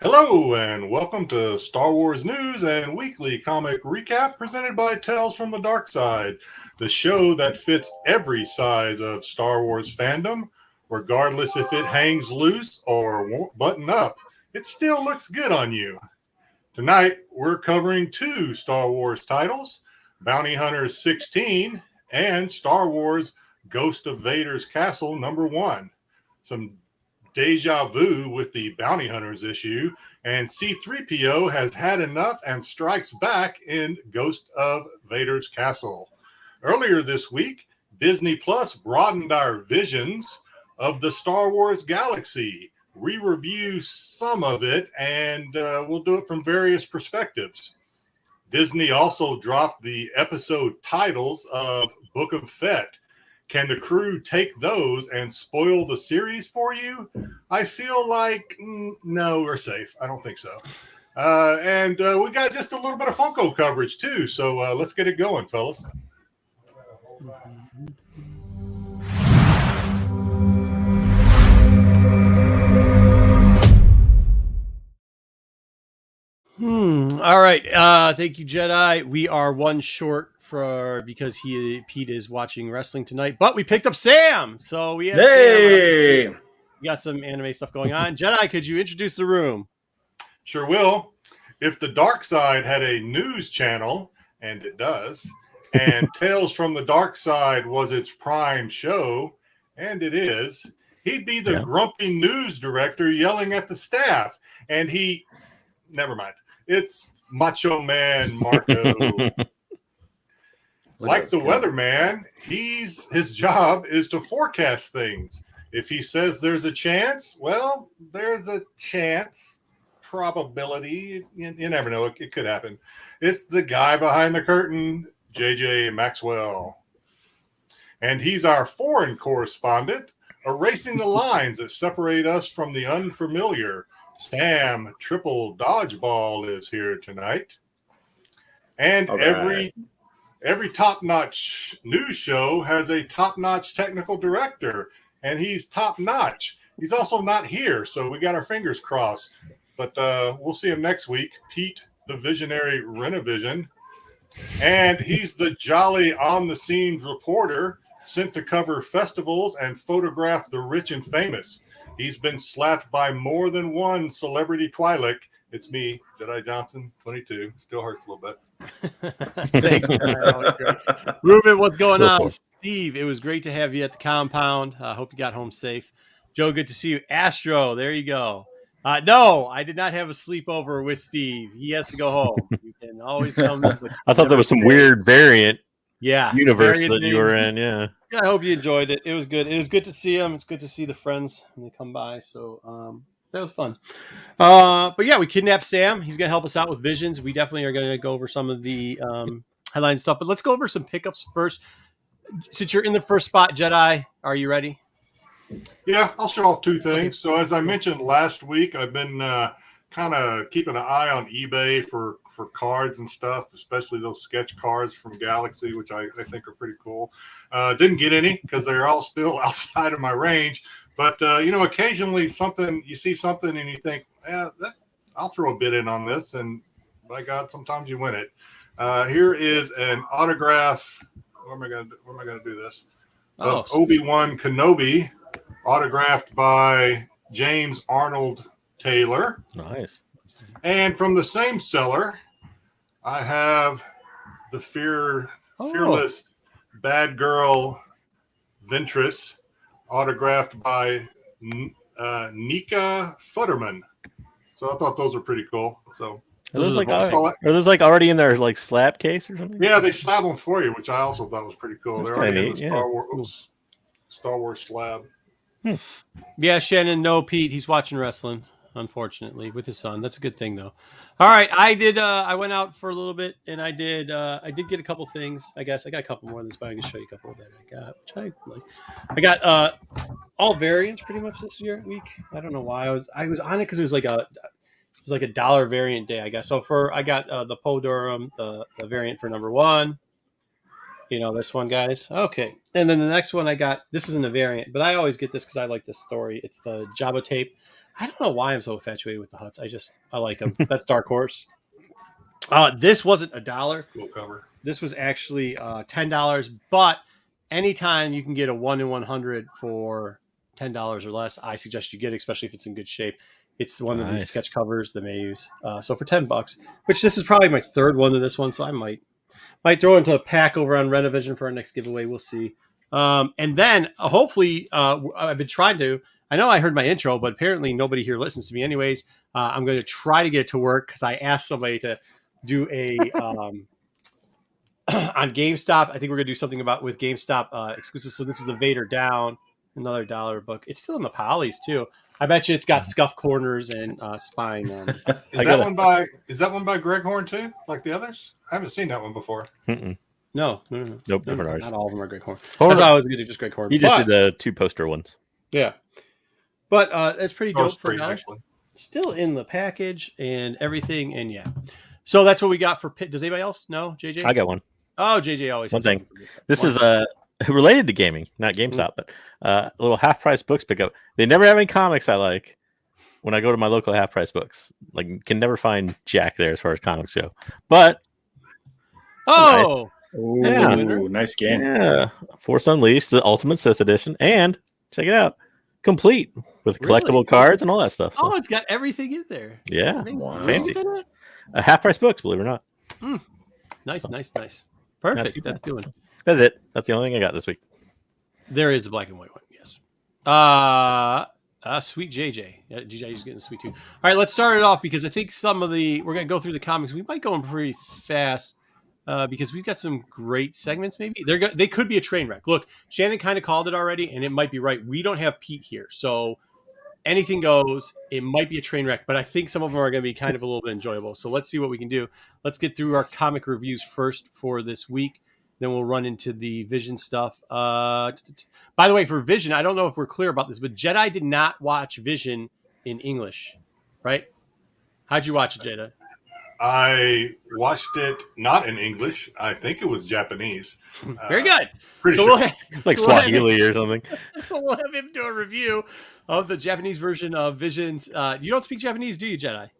Hello and welcome to Star Wars News and Weekly Comic Recap presented by Tales from the Darkside, the show that fits every size of Star Wars fandom, regardless if it hangs loose or won't button up. It still looks good on you. Tonight, we're covering two Star Wars titles, Bounty Hunters 16 and Star Wars Ghost of Vader's Castle #1. Some deja vu with the Bounty Hunters issue, and C-3PO has had enough and strikes back in Ghost of Vader's Castle. Earlier this week, Disney Plus broadened our visions of the Star Wars galaxy. We review some of it, and we'll do it from various perspectives. Disney also dropped the episode titles of Book of Fett. Can the crew take those and spoil the series for you? I feel like, no, we're safe. I don't think so. And we got just a little bit of Funko coverage, too. So let's get it going, fellas. All right. Thank you, Jedi. We are one short because Pete is watching wrestling tonight, but we picked up Sam. So we have Sam. We got some anime stuff going on. Jedi, could you introduce the room? Sure will. If the Darkside had a news channel, and it does, and Tales from the Darkside was its prime show, and it is, he'd be the grumpy news director yelling at the staff. And never mind. It's Macho Man Marco. Like the weatherman, his job is to forecast things. If he says there's a chance, well, there's a chance, probability. You never know. It could happen. It's the guy behind the curtain, JJ Maxwell. And he's our foreign correspondent, erasing the lines that separate us from the unfamiliar. Sam Triple Dodgeball is here tonight. And every top-notch news show has a top-notch technical director, and he's top-notch. He's also not here, so we got our fingers crossed. But we'll see him next week. Pete, the visionary Renovision. And he's the jolly on-the-scenes reporter sent to cover festivals and photograph the rich and famous. He's been slapped by more than one celebrity Twi'lek. It's me, Jedi Johnson, 22. Still hurts a little bit. Thanks, Ruben, what's going on? Steve, it was great to have you at the compound. I hope you got home safe. Joe, good to see you. Astro, there you go. No, I did not have a sleepover with Steve. He has to go home. You can always come. I thought there was some weird variant universe variant that you were in. Yeah, I hope you enjoyed it. It was good. It was good to see them. It's good to see the friends when they come by. So that was fun. But yeah, we kidnapped Sam. He's going to help us out with visions. We definitely are going to go over some of the headline stuff. But let's go over some pickups first. Since you're in the first spot, Jedi, are you ready? Yeah, I'll show off two things. So as I mentioned last week, I've been kind of keeping an eye on eBay for cards and stuff, especially those sketch cards from Galaxy, which I think are pretty cool. Didn't get any because they're all still outside of my range. But, occasionally you see something and you think, I'll throw a bid in on this. And by God, sometimes you win it. Here is an autograph. Where am I going to do this? Of Obi-Wan Kenobi, autographed by James Arnold Taylor. Nice. And from the same seller, I have the fearless bad girl Ventress, autographed by Nika Futterman. So I thought those were pretty cool. So are those already in their like slab case or something? Yeah, they slab them for you, which I also thought was pretty cool. That's They're already neat, in the Star Wars slab. Yeah, Shannon, no, Pete. He's watching wrestling, unfortunately, with his son. That's a good thing, though. All right, I went out for a little bit, and I did get a couple things. I guess I got a couple more than this, but I can show you a couple that I got, which I like. I got all variants pretty much this week. I don't know why I was on it because it was like a dollar variant day, I guess. So I got the Poe Durham, the variant for #1. You know this one, guys. Okay, and then the next one I got. This isn't a variant, but I always get this because I like this story. It's the Jabba tape. I don't know why I'm so infatuated with the Hutts. I like them. That's Dark Horse. This wasn't $1. Cool cover. This was actually $10, but anytime you can get a 1 in 100 for $10 or less, I suggest you get it, especially if it's in good shape. It's one of these sketch covers that may use. So for $10, which this is probably my third one to this one, so I might throw into a pack over on Renovision for our next giveaway. We'll see. And then hopefully, I've been trying to. I know I heard my intro, but apparently nobody here listens to me anyways. I'm going to try to get it to work because I asked somebody to do a on GameStop. I think we're going to do something with GameStop exclusive. So this is the Vader Down, another $1 book. It's still in the polys too. I bet you it's got scuff corners and spine. Is that one by Greg Horn too, like the others? I haven't seen that one before. No. Nope, different ours. Not all of them are Greg Horn. That's why I was going to do just Greg Horn. You just did the 2 poster ones. Yeah. But it's pretty dope for now. Actually. Still in the package and everything, and yeah. So that's what we got for Pit. Does anybody else know, JJ? I got one. Oh, JJ always one thing. This is related to gaming, not GameStop, but a little half-price books pickup. They never have any comics I like. When I go to my local half-price books, like can never find jack there as far as comics go. But nice game. Yeah, Force Unleashed, the Ultimate Sith Edition, and check it out, complete with collectible cards and all that stuff. So. Oh, it's got everything in there. Yeah, fancy. Half-price books, believe it or not. Nice. Perfect. That's it. That's the only thing I got this week. There is a black and white one. Yes. Sweet JJ. Yeah, JJ's getting sweet too. All right, let's start it off because I think we're going to go through the comics. We might go in pretty fast because we've got some great segments. Maybe they could be a train wreck. Look, Shannon kind of called it already, and it might be right. We don't have Pete here, so anything goes. It might be a train wreck, but I think some of them are going to be kind of a little bit enjoyable. So let's see what we can do. Let's get through our comic reviews first for this week. Then we'll run into the Vision stuff. By the way, for Vision, I don't know if we're clear about this, but Jedi did not watch Vision in English, right? How'd you watch it, Jedi? I watched it not in English. I think it was Japanese. Very good. Pretty sure. Like Swahili or something. So we'll have him do a review of the Japanese version of Visions. You don't speak Japanese, do you, Jedi?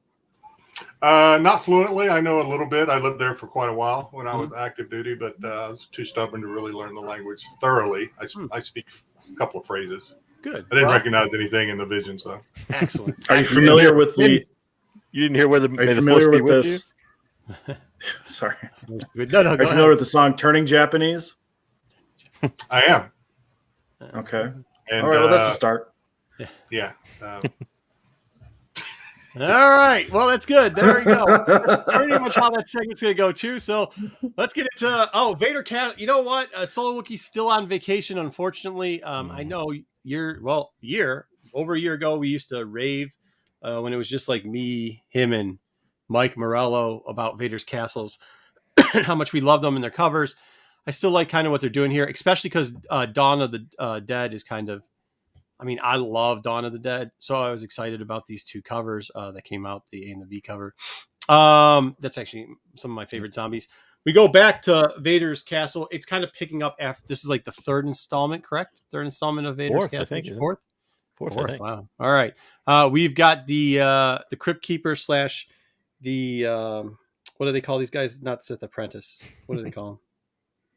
Not fluently. I know a little bit. I lived there for quite a while when I was active duty, but I was too stubborn to really learn the language thoroughly. I speak a couple of phrases. Good. I didn't recognize anything in the Vision, so excellent. Are you familiar with the? You didn't hear where the? Are you familiar with this? Sorry. No, Are you familiar with the song "Turning Japanese"? I am. Okay. And, all right. Well, that's a start. Yeah. All right. Well, that's good. There we go. Pretty much how that segment's going to go, too. So let's get into Vader Cat. You know what? Solo Wookiee's still on vacation, unfortunately. I know over a year ago, we used to rave when it was just like me, him, and Mike Morello about Vader's castles, how much we loved them in their covers. I still like kind of what they're doing here, especially because Dawn of the Dead is kind of, I love Dawn of the Dead, so I was excited about these 2 covers that came out, the A and the V cover. That's actually some of my favorite zombies. We go back to Vader's castle. It's kind of picking up after this is like the 3rd installment, correct? 3rd installment of Vader's castle. I think. Fourth. I think. Wow. All right. We've got the Crypt Keeper / the what do they call these guys? Not Sith Apprentice. What do they call them?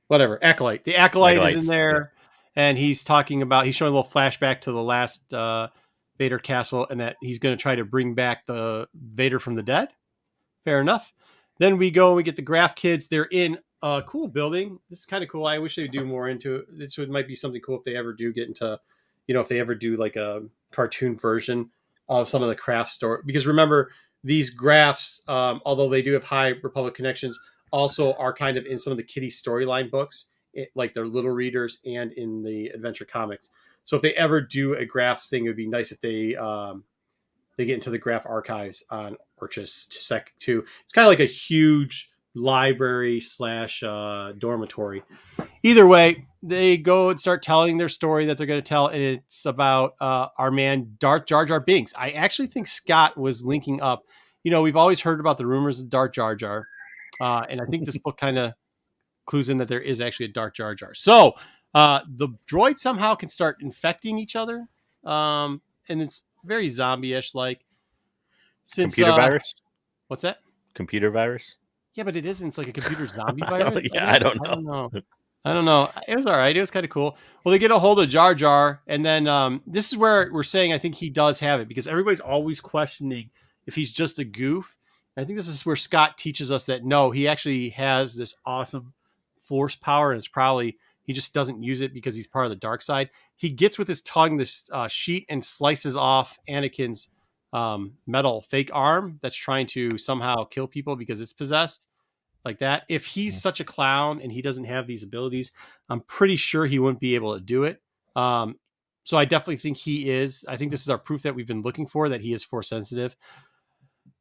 Whatever. Acolyte. The Acolyte is in there. Yeah. And he's showing a little flashback to the last Vader castle and that he's going to try to bring back the Vader from the dead. Fair enough. Then we get the Graph Kids. They're in a cool building. This is kind of cool. I wish they would do more into it. This might be something cool if they ever do get into, if they ever do like a cartoon version of some of the craft store. Because remember, these graphs, although they do have High Republic connections, also are kind of in some of the kiddie storyline books. Like their little readers and in the adventure comics. So if they ever do a graphs thing, it would be nice if they get into the graph archives on Orchis Sec 2. It's kind of like a huge library / dormitory. Either way, they go and start telling their story that they're going to tell, and it's about our man Darth Jar Jar Binks. I actually think Scott was linking up. We've always heard about the rumors of Darth Jar Jar, and I think this book kind of clues in that there is actually a Darth Jar Jar. So the droid somehow can start infecting each other. And it's very zombie-ish like. Since Computer virus? what's that? Computer virus? Yeah, but it isn't. It's like a computer zombie virus. I don't know. I don't know. It was all right. It was kind of cool. Well, they get a hold of Jar Jar, and then this is where we're saying I think he does have it because everybody's always questioning if he's just a goof. And I think this is where Scott teaches us that no, he actually has this awesome force power, and it's probably he just doesn't use it because he's part of the dark side. He gets with his tongue this sheet and slices off Anakin's metal fake arm that's trying to somehow kill people because it's possessed. Like that. If he's such a clown and he doesn't have these abilities, I'm pretty sure he wouldn't be able to do it. So I definitely think he is. I think this is our proof that we've been looking for, that he is force sensitive.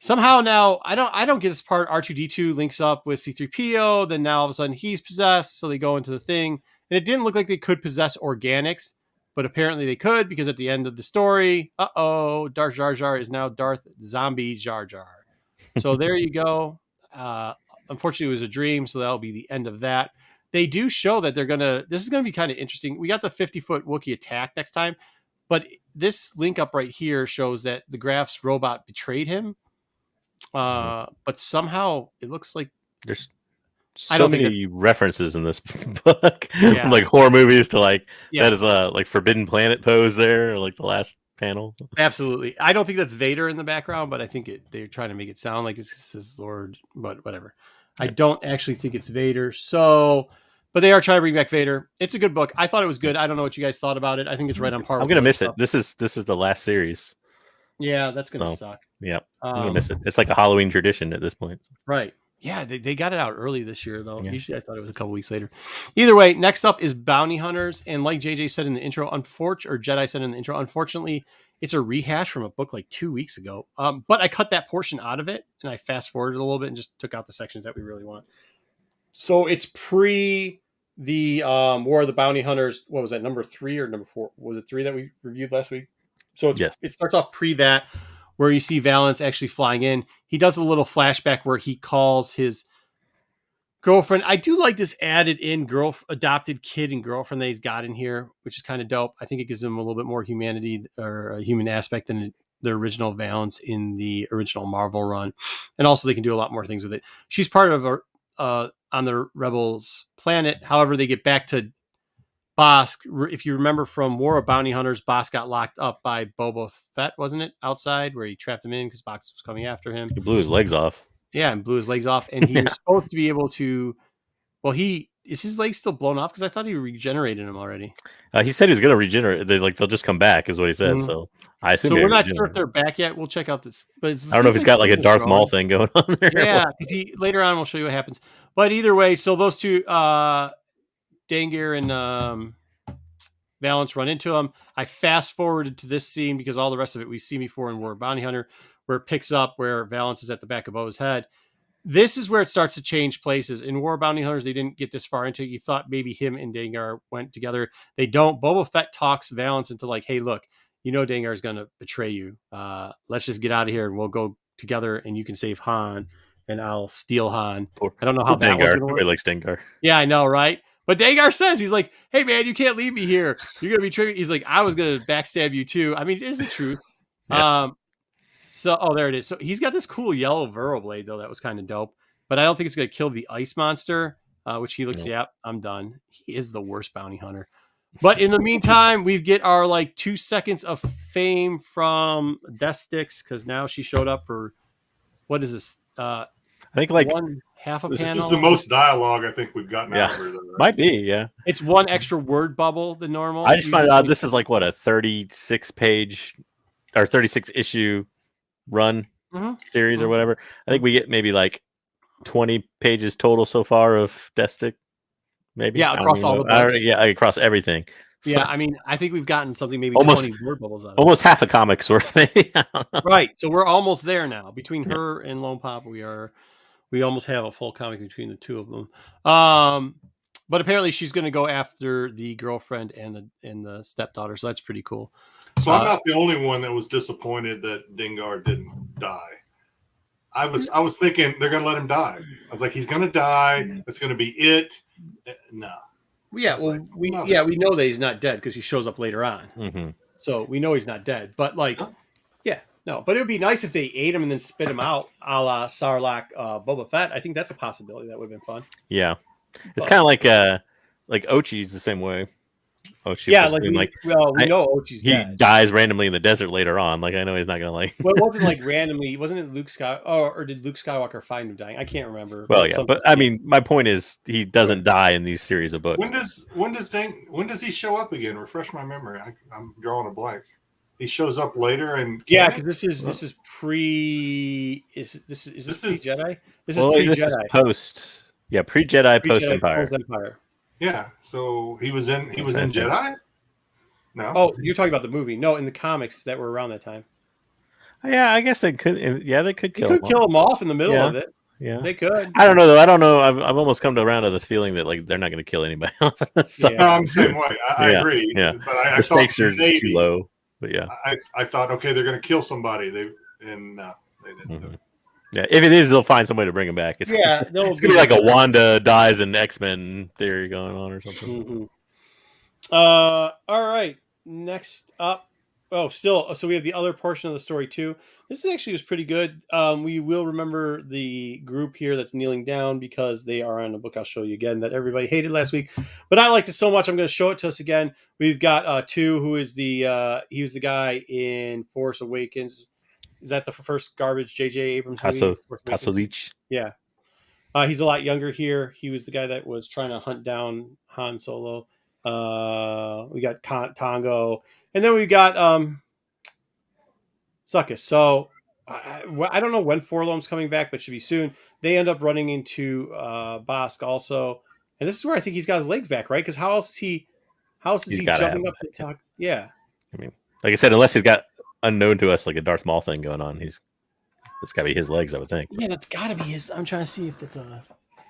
Somehow now I don't get this part. R2D2 links up with C3PO. Then now all of a sudden he's possessed. So they go into the thing, and it didn't look like they could possess organics, but apparently they could because at the end of the story, Darth Jar Jar is now Darth Zombie Jar Jar. So there you go. Unfortunately, it was a dream, so that'll be the end of that. They do show that this is going to be kind of interesting. We got the 50-foot Wookiee attack next time, but this link up right here shows that the Graf's robot betrayed him. But somehow it looks like there's so many references in this book, Yeah. like horror movies to that is like Forbidden Planet pose there, or like the last panel. Absolutely. I don't think that's Vader in the background, but I think they're trying to make it sound like it's his Lord, but whatever. I don't actually think it's Vader. But they are trying to bring back Vader. It's a good book. I thought it was good. I don't know what you guys thought about it. I think it's right on par. I'm gonna miss it. This is the last series. Yeah, that's gonna suck. Yeah, I'm gonna miss it. It's like a Halloween tradition at this point. Right. Yeah, they got it out early this year though. Yeah. Usually I thought it was a couple weeks later. Either way, next up is Bounty Hunters, and like JJ said in the intro, Jedi said in the intro, unfortunately, it's a rehash from a book like 2 weeks ago. But I cut that portion out of it and I fast forwarded a little bit and just took out the sections that we really want. So it's pre the War of the Bounty Hunters. What was that, number 3 or number 4? Was it 3 that we reviewed last week? So It starts off pre that, where you see Valance actually flying in. He does a little flashback where he calls his girlfriend. I do like this added in adopted kid and girlfriend that he's got in here, which is kind of dope. I think it gives him a little bit more humanity or a human aspect than the original Valance in the original Marvel run. And also they can do a lot more things with it. She's part of on the Rebels planet. However, they get back to Bosk. If you remember from War of Bounty Hunters, Bosk got locked up by Boba Fett, wasn't it? Outside, where he trapped him in because Bosk was coming after him. He blew his legs off. Yeah, and blew his legs off. And he was supposed to be able to... Well, is his leg still blown off? Because I thought he regenerated him already. He said he was going to regenerate. They'll just come back, is what he said. Mm-hmm. So I assume. So we're not sure if they're back yet. We'll check out this. But I don't know if he's got like a Darth Maul thing going on there. Yeah, because later on we'll show you what happens. But either way, so those two, Dangir and Valance run into him. I fast forwarded to this scene because all the rest of it we've seen before in War of Bounty Hunter, where it picks up where Valance is at the back of Bo's head. This is where it starts to change places. In War of Bounty Hunters, they didn't get this far into it. You thought maybe him and Dengar went together. They don't. Boba Fett talks Valance into like, hey, look, Dengar is going to betray you. Let's just get out of here and we'll go together and you can save Han and I'll steal Han. I don't know how that Dengar. Nobody likes Dengar. Yeah, I know, right? But Dengar says, he's like, hey, man, you can't leave me here. You're going to betray me. He's like, I was going to backstab you too. I mean, it is the truth. Yeah. There it is. So he's got this cool yellow Vero blade, though. That was kind of dope. But I don't think it's going to kill the ice monster, which he looks, I'm done. He is the worst bounty hunter. But in the meantime, we get our 2 seconds of fame from Death Sticks, because now she showed up for, what is this? I think one half a panel. This is the most dialogue I think we've gotten out of her. Though, right? Might be, yeah. It's one extra word bubble than normal. I just find out this is a 36-page or 36-issue run series or whatever. I think we get maybe 20 pages total so far of Death Stick. Maybe. Yeah, across all the books. Across everything. Yeah, I mean, I think we've gotten something maybe 20 word bubbles out of almost half a comic's worth, maybe. Right. So we're almost there now. Between her and Lone Pop, we almost have a full comic between the two of them. But apparently she's going to go after the girlfriend and the stepdaughter, so that's pretty cool. So I'm not the only one that was disappointed that Dengar didn't die. I was thinking they're going to let him die. I was like, he's going to die. That's going to be it. No. Yeah, well, we know that he's not dead because he shows up later on. Mm-hmm. So we know he's not dead. But Yeah, no, but it would be nice if they ate him and then spit him out, a la Sarlacc, Boba Fett. I think that's a possibility. That would have been fun. Yeah, it's But- kind of like Ochi's the same way. Ochi, Yeah, just like being we know Ochi's he dead. dies randomly in the desert later on. Like I know he's not gonna like. Well, it wasn't like randomly. Wasn't it Luke Skywalker? Or did Luke Skywalker find him dying? I can't remember. Well, yeah, but I mean, my point is he doesn't die in these series of books. When does he show up again? Refresh my memory. I'm drawing a blank. He shows up later, and yeah, because this is pre. Is this pre Jedi? This is pre Jedi. Post. Yeah, pre Jedi, post Empire. Post Empire. Yeah, so he was in Jedi. No. Oh, you're talking about the movie? No, in the comics that were around that time. Yeah, I guess they could. Yeah, they could They kill. could kill him off in the middle of it. Yeah, they could. I don't know though. I don't know. I've almost come to around to the feeling that like they're not going to kill anybody off that stuff. Yeah. No, I'm the same way. I agree. Yeah, but I the thought stakes are maybe, too low. But yeah, I thought okay, they're going to kill somebody. They didn't. Mm-hmm. Yeah, if it is, they'll find some way to bring him back. It's Yeah, it's gonna be like a Wanda dies in X-Men theory going on or something. Mm-hmm. All right. Next up. Oh, still. So we have the other portion of the story too. This actually was pretty good. We will remember the group here that's kneeling down because they are on a book I'll show you again that everybody hated last week. But I liked it so much I'm going to show it to us again. We've got two who is he was the guy in Force Awakens. Is that the first garbage J.J. Abrams movie? Tasso Leach. Yeah. He's a lot younger here. He was the guy that was trying to hunt down Han Solo. We got Tongo. And then we got Suckus. So I don't know when Forlom's coming back, but should be soon. They end up running into Bosk also. And this is where I think he's got his legs back, right? Because how else is he jumping up and talk? Yeah. I mean, like I said, unless he's got unknown to us like a Darth Maul thing going on, it's got to be his legs, I would think. Yeah, that's got to be his. I'm trying to see if that's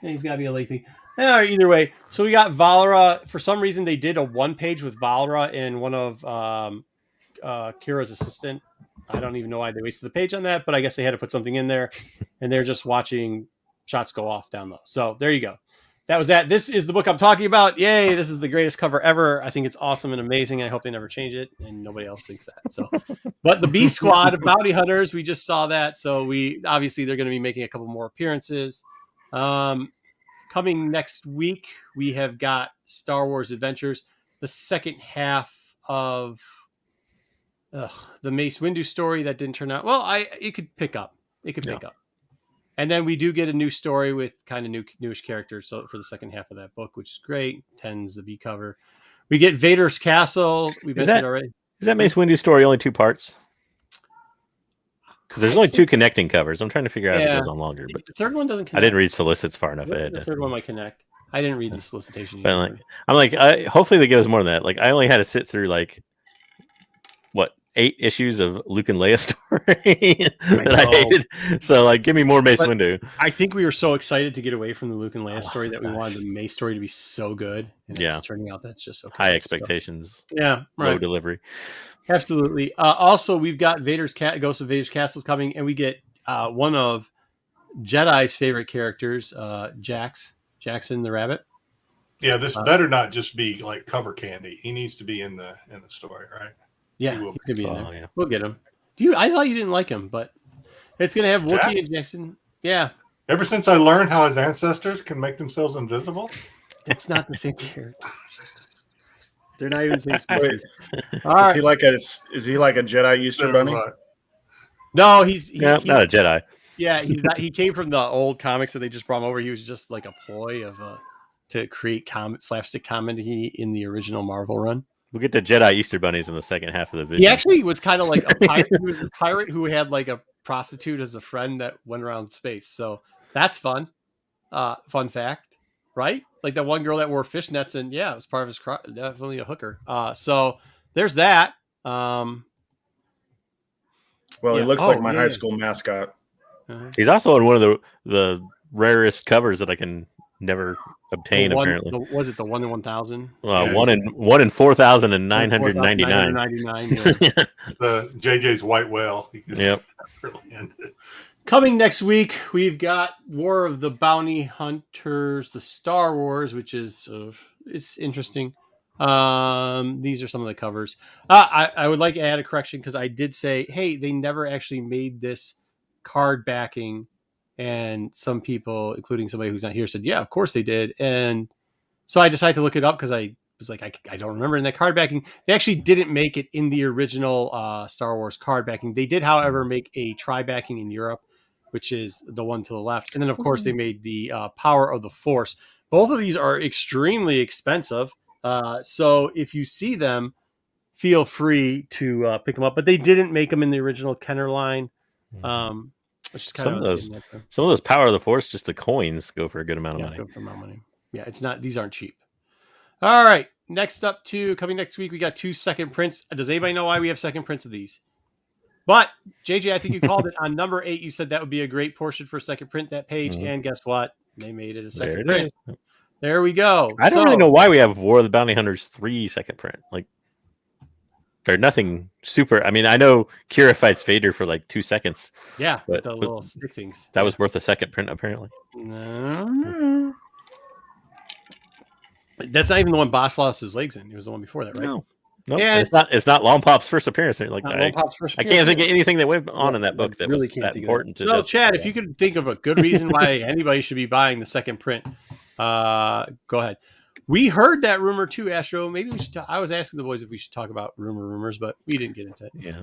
he's got to be a leg thing. Either way. So we got Valera. For some reason, they did a one page with Valera and one of Kira's assistant. I don't even know why they wasted the page on that, but I guess they had to put something in there, and they're just watching shots go off down low. So there you go. That was that. This is the book I'm talking about. Yay! This is the greatest cover ever. I think it's awesome and amazing. I hope they never change it, and nobody else thinks that. So, but the B Squad of Bounty Hunters, we just saw that. So we obviously they're going to be making a couple more appearances. Coming next week, we have got Star Wars Adventures, the second half of the Mace Windu story that didn't turn out well. It could pick up. It could pick up. And then we do get a new story with kind of newish characters. So for the second half of that book, which is great. 10's the B cover. We get Vader's Castle. We mentioned already. Is that Mace Windu story only 2 parts? Because there's only 2 connecting covers. I'm trying to figure out if it goes on longer. But the third one doesn't connect. I didn't read solicits far enough ahead. The third one might connect. I didn't read the solicitation. But hopefully they give us more than that. Like I only had to sit through 8 issues of Luke and Leia story that I hated. So give me more Mace Windu. I think we were so excited to get away from the Luke and Leia story that we wanted the Mace story to be so good. And it's turning out that's just okay. High expectations. So, yeah. Right. Low delivery. Absolutely. Also, we've got Ghost of Vader's Castle's coming, and we get one of Jedi's favorite characters, Jackson the Rabbit. Yeah, this better not just be like cover candy. He needs to be in the story, right? Yeah, he's gonna be in there. Yeah. We'll get him. I thought you didn't like him, but it's gonna have Wookiee and Jackson. Yeah. Ever since I learned how his ancestors can make themselves invisible, it's not the same character. They're not even the same species. Is he like a Jedi Easter bunny? No, he's not a Jedi. Yeah, he's not. He came from the old comics that they just brought him over. He was just like a ploy of to create slapstick comedy in the original Marvel run. We'll get to Jedi Easter bunnies in the second half of the video. He actually was kind of like a pirate. He was a pirate who had like a prostitute as a friend that went around space. So that's fun. Fun fact, right? Like that one girl that wore fishnets, and it was part of his definitely a hooker. So there's that. Well, he looks like my high school mascot. Uh-huh. He's also on one of the rarest covers that I can never obtain. Apparently, was it the 1 in 1,000? 1 in 4,999. It's the JJ's white whale. Yep. Really end it. Coming next week, we've got War of the Bounty Hunters, the Star Wars, which is it's interesting. These are some of the covers. I would like to add a correction because I did say, hey, they never actually made this card backing, and some people, including somebody who's not here, said, yeah, of course they did. And so I decided to look it up because I was like, I don't remember. In that card backing, they actually didn't make it in the original Star Wars card backing. They did, however, make a tri backing in Europe, which is the one to the left. And then, of course, they made the Power of the Force. Both of these are extremely expensive. So if you see them, feel free to pick them up. But they didn't make them in the original Kenner line. Which is kind some of those Power of the Force, just the coins go for a good amount of money. Go for amount of money. Yeah, it's not. These aren't cheap. All right. Next up, coming next week, we got 2 second prints. Does anybody know why we have second prints of these? But JJ, I think you called it on number 8. You said that would be a great portion for a second print, that page. And guess what? They made it a second print. There we go. I don't really know why we have War of the Bounty Hunters 3 second print. Like, they're nothing super. I mean, I know Kira fights Vader for like 2 seconds. Yeah, but the little stick things. That was worth a second print, apparently. No. That's not even the one Boss lost his legs in. It was the one before that, right? No. Yeah, it's not Long Pop's first appearance. Like, I can't think of anything that went on in that book that really was that important to. So, Chad, if you could think of a good reason why anybody should be buying the second print, go ahead. We heard that rumor too, Astro. Maybe we should. I was asking the boys if we should talk about rumors, but we didn't get into it. Yeah.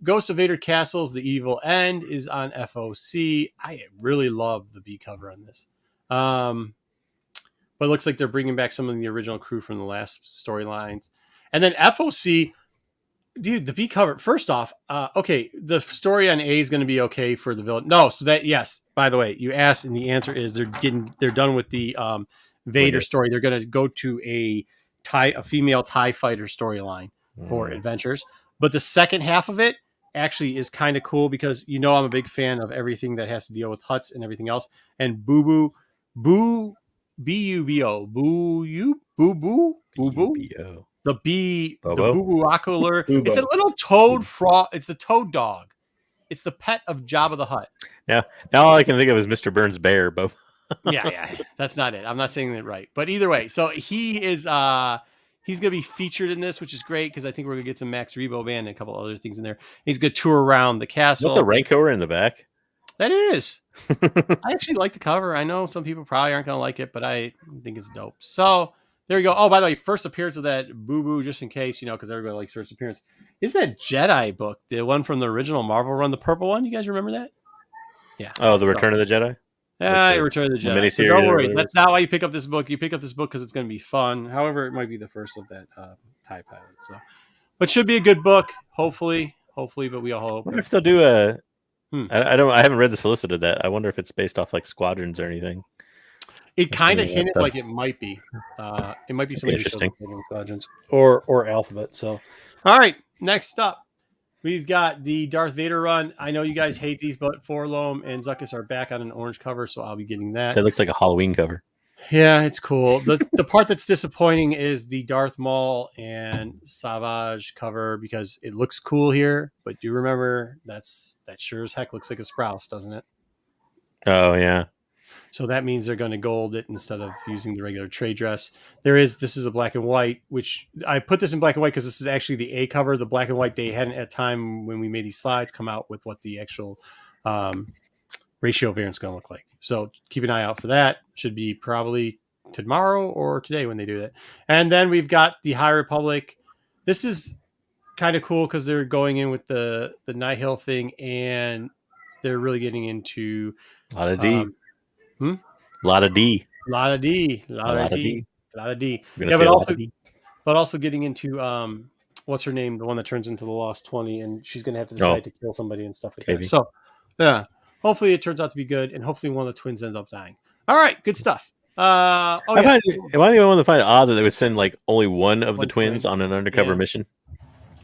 Ghost of Vader Castle's The Evil End is on FOC. I really love the B cover on this. But it looks like they're bringing back some of the original crew from the last storylines. And then FOC, dude, the B cover. First off, okay, the story on A is going to be okay for the villain. No, so that, yes, by the way, you asked, and the answer is they're done with the Vader story. They're going to go to a female TIE fighter storyline for adventures. But the second half of it actually is kind of cool because, I'm a big fan of everything that has to deal with Hutts and everything else. And B-U-B-O, the boo-boo-ocular. It's a little toad frog. It's a toad dog. It's the pet of Jabba the Hutt. Now all I can think of is Mr. Burns' bear, Bo. yeah, that's not it. I'm not saying that right. But either way, so he is he's going to be featured in this, which is great because I think we're going to get some Max Rebo band and a couple other things in there. He's going to tour around the castle. Is that the Rancor in the back? That is. I actually like the cover. I know some people probably aren't going to like it, but I think it's dope. So there we go. Oh, by the way, first appearance of that boo-boo, just in case, because everybody likes first appearance, is that Jedi book, the one from the original Marvel run, the purple one. You guys remember that? Yeah. Oh, the Return of the Jedi? Yeah, Return of the Jedi. So don't worry. That's not why you pick up this book. You pick up this book because it's going to be fun. However, it might be the first of that TIE pilot. So, but should be a good book. Hopefully, but we all hope. I wonder if they'll do a. I haven't read the solicit of that. I wonder if it's based off like squadrons or anything. It kind of hinted like it might be. It might be something interesting. Squadrons or Alphabet. So, all right. Next up, we've got the Darth Vader Run. I know you guys hate these, but Forlom and Zuckus are back on an orange cover, so I'll be getting that. That looks like a Halloween cover. Yeah, it's cool. The part that's disappointing is the Darth Maul and Savage cover because it looks cool here, but do remember that sure as heck looks like a Sprouse, doesn't it? Oh yeah. So that means they're going to gold it instead of using the regular trade dress. This is a black and white, which I put this in black and white because this is actually the A cover. The black and white, they hadn't at time when we made these slides come out with what the actual ratio variant is going to look like. So keep an eye out for that. Should be probably tomorrow or today when they do that. And then we've got the High Republic. This is kind of cool because they're going in with the Nihil thing and they're really getting into a lot of D. A lot of D. Yeah, but also getting into what's her name, the one that turns into the Lost 20, and she's going to have to decide to kill somebody and stuff like that. So, yeah, hopefully it turns out to be good, and hopefully one of the twins ends up dying. All right, good stuff. Am I the only one to find it odd that they would send like only one of the twins on an undercover mission?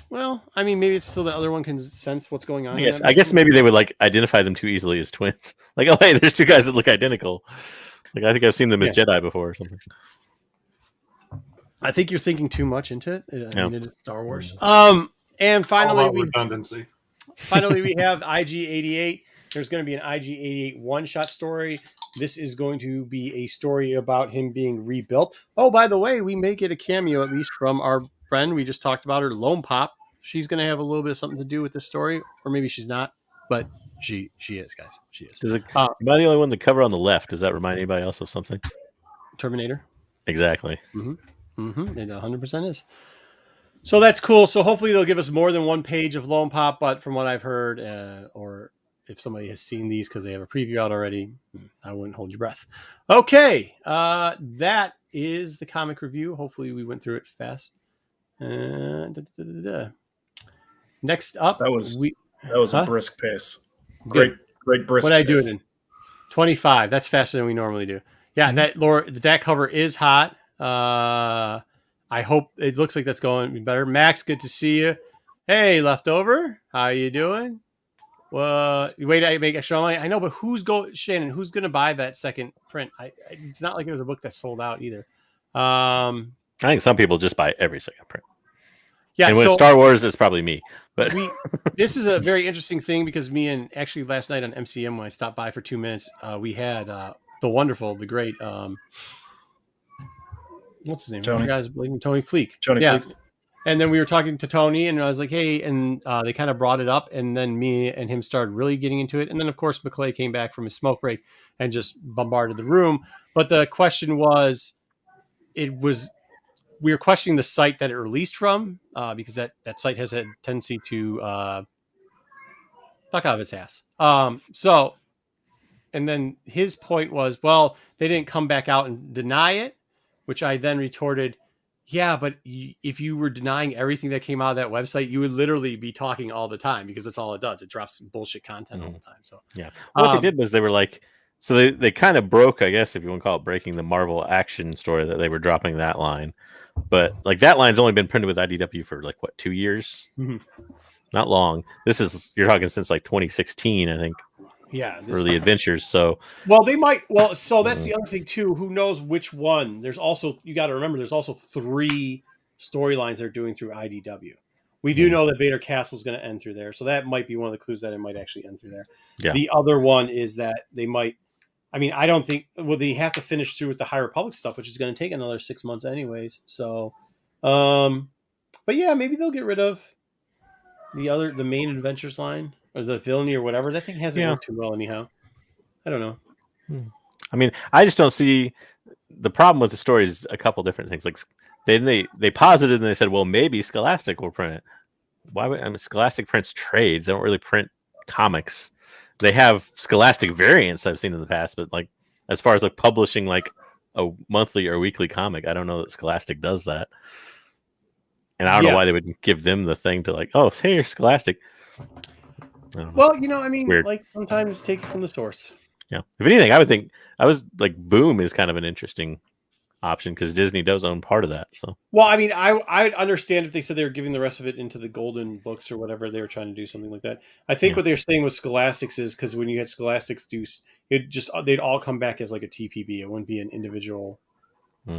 Well, I mean, maybe it's so the other one can sense what's going on. I guess maybe they would like identify them too easily as twins. Like, oh, hey, there's two guys that look identical. Like, I think I've seen them as Jedi before or something. I think you're thinking too much into it. I mean, it is Star Wars. And finally, redundancy. Finally, we have IG-88. There's going to be an IG-88 one-shot story. this is going to be a story about him being rebuilt. Oh, by the way, we may get a cameo at least from our friend we just talked about her, Lone Pop. She's going to have a little bit of something to do with this story, or maybe she's not, but she is, guys. She is. Am I the only one? The cover on the left, does that remind anybody else of something? Terminator. Exactly. It 100% is. So that's cool. So hopefully they'll give us more than one page of Lone Pop, but from what I've heard, or if somebody has seen these because they have a preview out already, I wouldn't hold your breath. Okay, that is the comic review. Hopefully we went through it fast. Next up, That was a brisk pace. Great brisk. What did I do pace. it in? 25. That's faster than we normally do. Yeah, that cover is hot. I hope it looks like that's going better. Max, good to see you. Hey, Leftover, how you doing? Wait, I make a show. I know, but Shannon? Who's going to buy that second print? It's not like it was a book that sold out either. I think some people just buy every second print. Yeah, and when it's Star Wars, it's probably me. But this is a very interesting thing because me and actually last night on MCM when I stopped by for 2 minutes, we had the wonderful, the great, what's his name? Tony Fleek. Fleek. And then we were talking to Tony, and I was like, "Hey," and they kind of brought it up, and then me and him started really getting into it. And then, of course, McClay came back from his smoke break and just bombarded the room. But the question was, we were questioning the site that it released from because that site has a tendency to fuck out of its ass. And then his point was, well, they didn't come back out and deny it, which I then retorted, yeah, but if you were denying everything that came out of that website, you would literally be talking all the time because that's all it does. It drops bullshit content all the time. So yeah, what they did was they were like, so they kind of broke, I guess, if you want to call it breaking, the Marvel action story that they were dropping that line. But like that line's only been printed with IDW for like 2 years? Mm-hmm. Not long. You're talking since like 2016, I think. Yeah, early adventures. So they might. Well, so that's the other thing too. Who knows which one? There's also, you got to remember, there's also 3 storylines they're doing through IDW. We do know that Vader Castle is going to end through there, so that might be one of the clues that it might actually end through there. Yeah. The other one is that they might. I mean, I don't think. Well, they have to finish through with the High Republic stuff, which is going to take another 6 months, anyways. So, but yeah, maybe they'll get rid of the main adventures line. Or the villainy or whatever. That thing hasn't worked too well anyhow. I don't know. I mean, I just don't see the problem with the story is a couple different things. Like they posited and they said, well, maybe Scholastic will print it. Why would Scholastic prints trades? They don't really print comics. They have Scholastic variants I've seen in the past, but like as far as like publishing like a monthly or weekly comic, I don't know that Scholastic does that. And I don't know why they would give them the thing to like, oh, hey, you're Scholastic. Well, I mean, weird. Like sometimes take it from the source. Yeah. If anything, I would think like Boom is kind of an interesting option because Disney does own part of that. So, well, I mean, I'd understand if they said they were giving the rest of it into the Golden Books or whatever they were trying to do something like that. I think what they're saying with Scholastics is because when you had Scholastics do they'd all come back as like a TPB. It wouldn't be an individual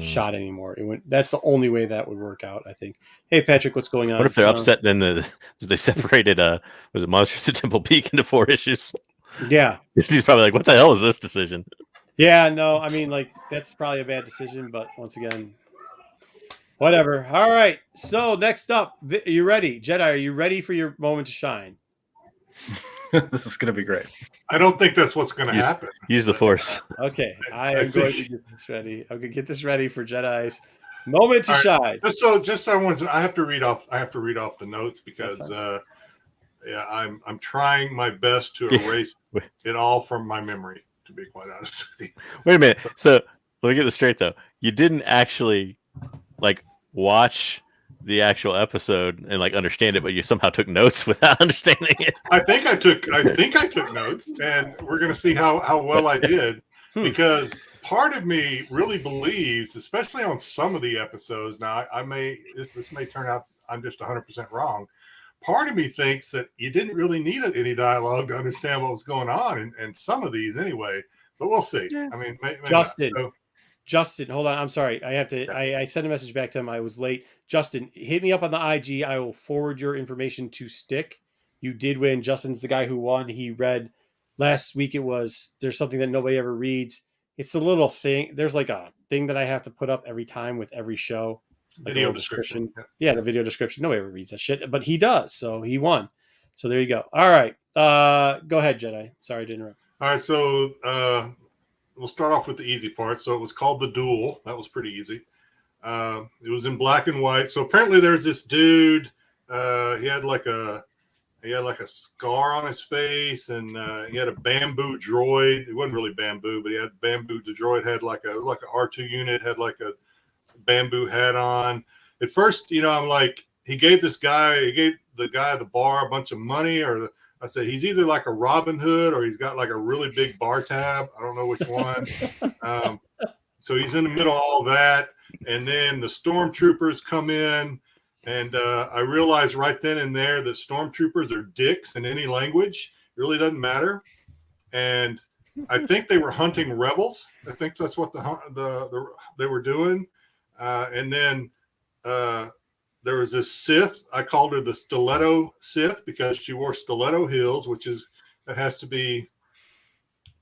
shot anymore. That's the only way that would work out, I think. Hey Patrick, what's going on? What if they're upset then they separated was it Monsters at Temple Peak into 4 issues? Yeah. Disney's probably like, what the hell is this decision? Yeah, no, I mean like that's probably a bad decision, but once again, whatever. All right. So next up, are you ready? Jedi, are you ready for your moment to shine? This is going to be great. I don't think that's what's going to happen. Use the Force. Okay, I am going to get this ready. I'm going to get this ready for Jedi's moment to shine. I have to read off the notes because I'm trying my best to erase it all from my memory. To be quite honest with you. Wait a minute. So let me get this straight though. You didn't actually like watch the actual episode and like understand it, but you somehow took notes without understanding it. I think I took notes, and we're going to see how well I did because part of me really believes, especially on some of the episodes. Now, this may turn out I'm just 100% wrong. Part of me thinks that you didn't really need any dialogue to understand what was going on, and some of these anyway. But we'll see. Yeah. I mean, maybe Justin, hold on. I'm sorry. I have to. Yeah. I sent a message back to him. I was late. Justin, hit me up on the IG. I will forward your information to Stick. You did win. Justin's the guy who won. He read last week. It was There's Something That Nobody Ever Reads. It's the little thing. There's like a thing that I have to put up every time with every show. Like Video a little description. Yeah, the video description. Nobody ever reads that shit, but he does. So he won. So there you go. All right. Go ahead, Jedi. Sorry to interrupt. All right, so we'll start off with the easy part. So it was called The Duel. That was pretty easy. It was in black and white. So apparently there's this dude. He had like a scar on his face, and he had a bamboo droid. It wasn't really bamboo, but he had bamboo. The droid had like a R2 unit, had like a bamboo hat on. At first, I'm like, he gave the guy at the bar a bunch of money, or I said he's either like a Robin Hood or he's got like a really big bar tab. I don't know which one. So he's in the middle of all that, and then the stormtroopers come in. And I realized right then and there that stormtroopers are dicks in any language. It really doesn't matter. And I think they were hunting rebels. I think that's what they were doing. And then there was this Sith. I called her the Stiletto Sith because she wore stiletto heels, that has to be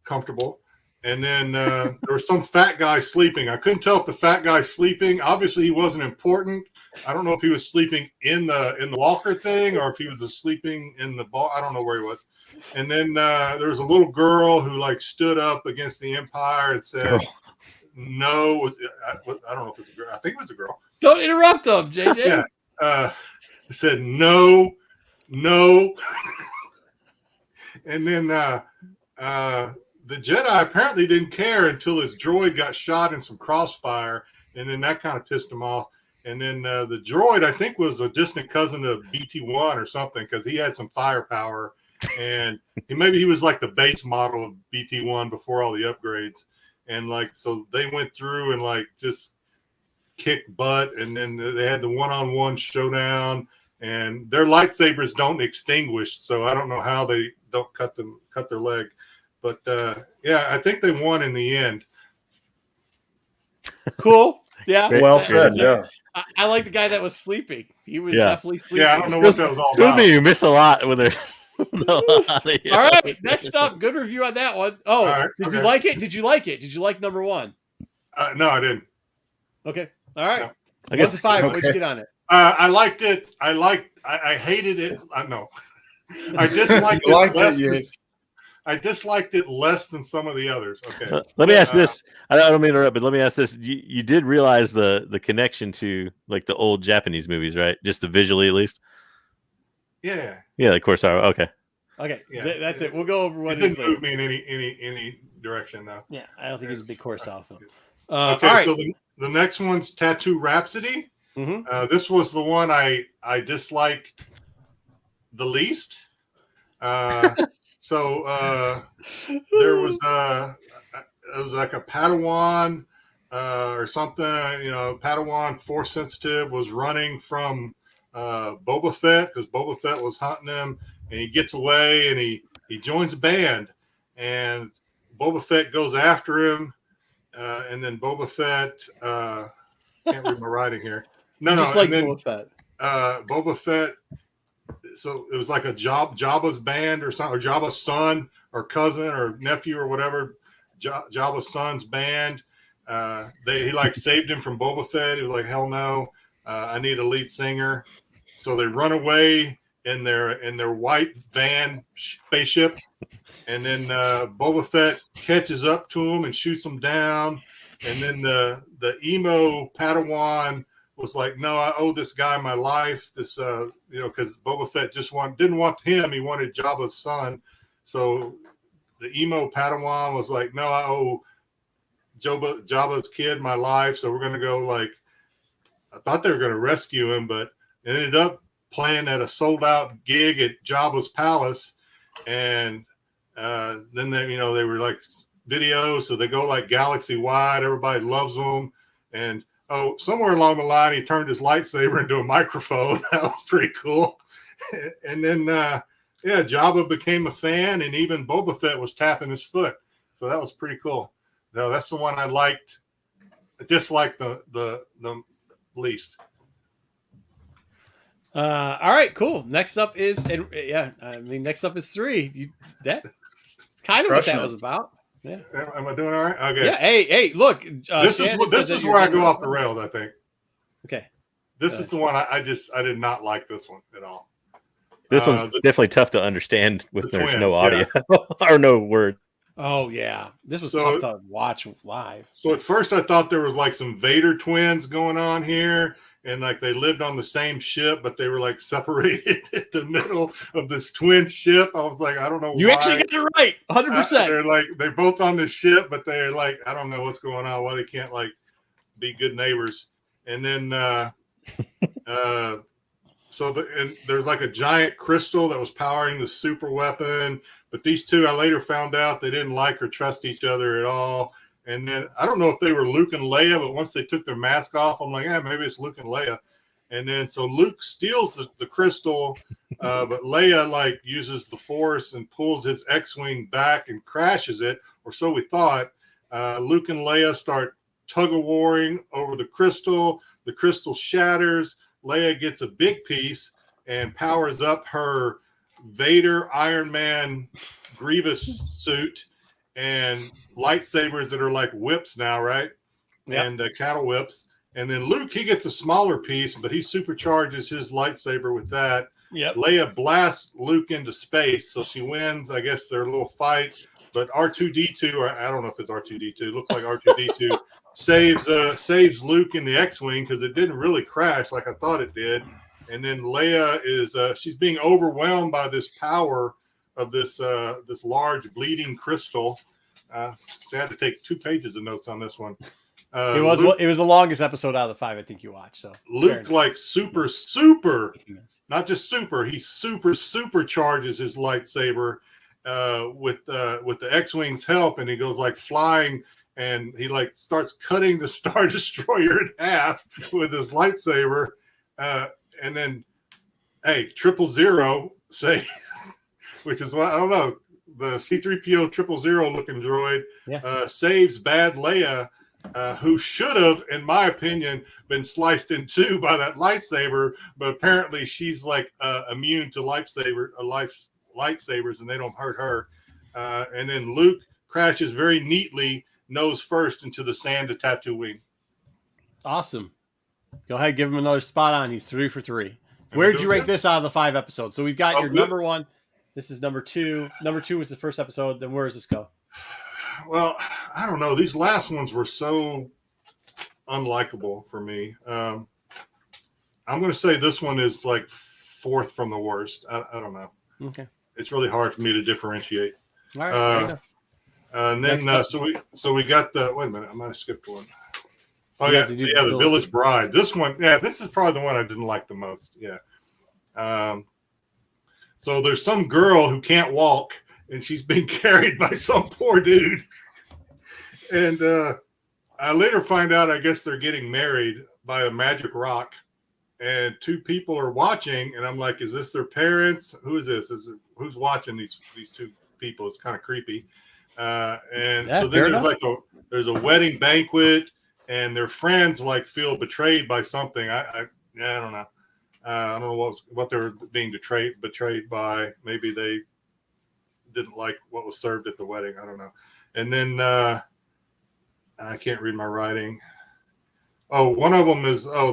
comfortable. And then there was some fat guy sleeping. I couldn't tell if the fat guy's sleeping. Obviously, he wasn't important. I don't know if he was sleeping in the walker thing or if he was sleeping in the ball. I don't know where he was. And then there was a little girl who like stood up against the Empire and said, "No." I don't know if it was a girl. I think it was a girl. Don't interrupt him, JJ. Yeah. Said no. And then the Jedi apparently didn't care until his droid got shot in some crossfire, and then that kind of pissed him off. And then the droid, I think, was a distant cousin of BT-1 or something because he had some firepower. And maybe he was like the base model of BT-1 before all the upgrades. And so they went through and just kicked butt. And then they had the one-on-one showdown. And their lightsabers don't extinguish, so I don't know how they don't cut their leg. But I think they won in the end. Cool. Yeah. Well said. Yeah. I like the guy that was sleeping. He was definitely sleeping. Yeah, I don't know what that was all about. You miss a lot when they're. All right. Next up, good review on that one. Oh, right, did okay. you like it? Did you like it? Did you like number one? No, I didn't. Okay. All right. No. I guess 1 to 5. okay. What'd you get on it? I liked it. I hated it. No. I disliked You liked it less. it, I disliked it less than some of the others. Okay. Let me ask this. I don't mean to interrupt, but let me ask this. You did realize the connection to like the old Japanese movies, right? Just the visually, at least. Yeah. Yeah, of course. Okay. Okay. Yeah. That's it. We'll go over It what didn't move me in any direction though. Yeah, I don't think he's a big Kurosawa film. Okay, all right. so the next one's Tattoo Rhapsody. Mm-hmm. This was the one I disliked the least. So there was it was like a Padawan or something. Padawan Force sensitive was running from Boba Fett because Boba Fett was hunting him, and he gets away and he joins a band, and Boba Fett goes after him, and then Boba Fett can't read my writing here. Boba Fett. Boba Fett. So it was like a Jabba's band or something, or Jabba's son or cousin or nephew or whatever. Jabba's son's band. He saved him from Boba Fett. He was like, hell no, I need a lead singer. So they run away in their white van spaceship, and then Boba Fett catches up to him and shoots him down. And then the emo Padawan was like, no, I owe this guy my life. This, because Boba Fett didn't want him. He wanted Jabba's son. So the emo Padawan was like, no, I owe Jabba's kid my life. So we're going to go I thought they were going to rescue him, but it ended up playing at a sold out gig at Jabba's palace. And then they were like videos. So they go like galaxy wide. Everybody loves them. And somewhere along the line, he turned his lightsaber into a microphone. That was pretty cool. And then, Jabba became a fan, and even Boba Fett was tapping his foot. So that was pretty cool. No, that's the one I liked. I disliked the least. All right, cool. Next up is 3. That's kind of what that was about. Yeah. Am I doing all right? Okay. Yeah. Hey, look. This is where I go off the rails, I think. Okay. This is the one I did not like this one at all. This one's definitely tough to understand with there's twin, no audio or no word. Oh yeah, this was tough to watch live. So at first I thought there was like some Vader twins going on here, and like they lived on the same ship, but they were like separated at the middle of this twin ship. I was like, I don't know. You actually got it right, 100%. They're both on the ship, but they're like, I don't know what's going on. Why they can't like be good neighbors? And then there's like a giant crystal that was powering the super weapon. But these two, I later found out they didn't like or trust each other at all. And then I don't know if they were Luke and Leia, but once they took their mask off, I'm like, maybe it's Luke and Leia. And then so Luke steals the crystal, but Leia like uses the Force and pulls his X-wing back and crashes it, or so we thought. Luke and Leia start tug-of-warring over the crystal. The crystal shatters. Leia gets a big piece and powers up her Vader Iron Man Grievous suit and lightsabers that are like whips now, right? Yep. And cattle whips. And then Luke, he gets a smaller piece, but he supercharges his lightsaber with that. Yep. Leia blasts Luke into space, so she wins. I guess their little fight. But R2-D2, or I don't know if it's R2-D2, it looked like R2-D2, saves Luke in the X-Wing because it didn't really crash like I thought it did. And then Leia is she's being overwhelmed by this power of this large bleeding crystal. So I had to take 2 pages of notes on this one. It was the longest episode out of the 5 I think you watched. So Luke like super, not just super. He supercharges his lightsaber with the X-Wing's help, and he goes like flying, and he like starts cutting the Star Destroyer in half with his lightsaber. And then, 000 say, which is what I don't know, the C-3PO 000 looking droid saves bad Leia, who should have, in my opinion, been sliced in 2 by that lightsaber, but apparently she's like immune to lightsabers, and they don't hurt her. And then Luke crashes very neatly, nose first, into the sand of Tatooine. Awesome. Go ahead, give him another spot on. He's 3 for 3. Where did you rank this out of the 5 episodes? So we've got your number 1. This is number 2. Number 2 was the first episode. Then where does this go? Well, I don't know. These last ones were so unlikable for me. I'm going to say this one is like 4th from the worst. I don't know. Okay. It's really hard for me to differentiate. All right. And then so we got the wait a minute. I might have skipped one. Oh yeah, the Village Bride. This one, this is probably the one I didn't like the most. Yeah. So there's some girl who can't walk, and she's being carried by some poor dude. And I later find out, I guess they're getting married by a magic rock, and 2 people are watching, and I'm like, is this their parents? Who is this? Who's watching these 2 people? It's kind of creepy. So then there's a wedding banquet, and their friends like feel betrayed by something. I don't know. I don't know what they were being betrayed by. Maybe they didn't like what was served at the wedding. I don't know. And then I can't read my writing. Oh, one of them is So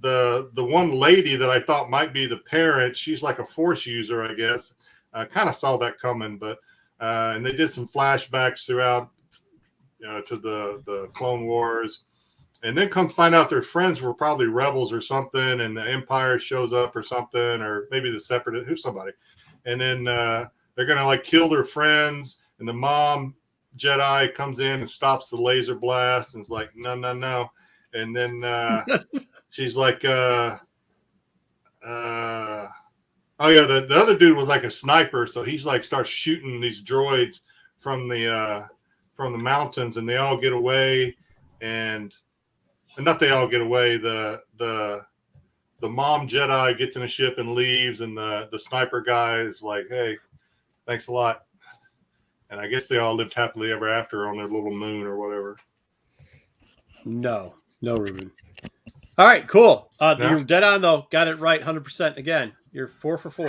the one lady that I thought might be the parent, she's like a Force user, I guess. I kind of saw that coming, but and they did some flashbacks throughout to the Clone Wars. And then come find out their friends were probably rebels or something, and the Empire shows up or something, or maybe the Separatists, who's somebody. And then they're going to like kill their friends, and the mom Jedi comes in and stops the laser blast and is like, no. And then she's like, the other dude was like a sniper, so he's like starts shooting these droids from the mountains, and they all get away, and not they all get away. The mom Jedi gets in a ship and leaves, and the sniper guy is like, hey, thanks a lot. And I guess they all lived happily ever after on their little moon or whatever. No, Ruben. All right, cool. You're dead on though. Got it right, 100% again. You're 4 for 4.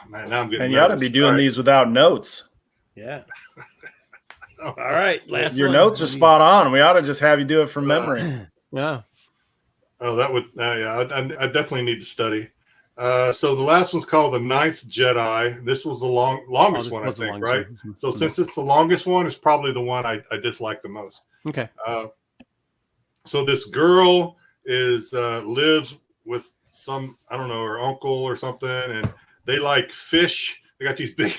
Man, now I'm getting. And you ought to be doing these without notes. Yeah. All right. Last Your one. notes are spot on. We ought to just have you do it from memory. Yeah. Oh, that would yeah. I definitely need to study. So the last one's called the Ninth Jedi. This was the longest this one, I was the think, longest right? one. So since it's the longest one, it's probably the one I dislike the most. Okay. So this girl is lives with some, I don't know, her uncle or something, and they like fish. They got these big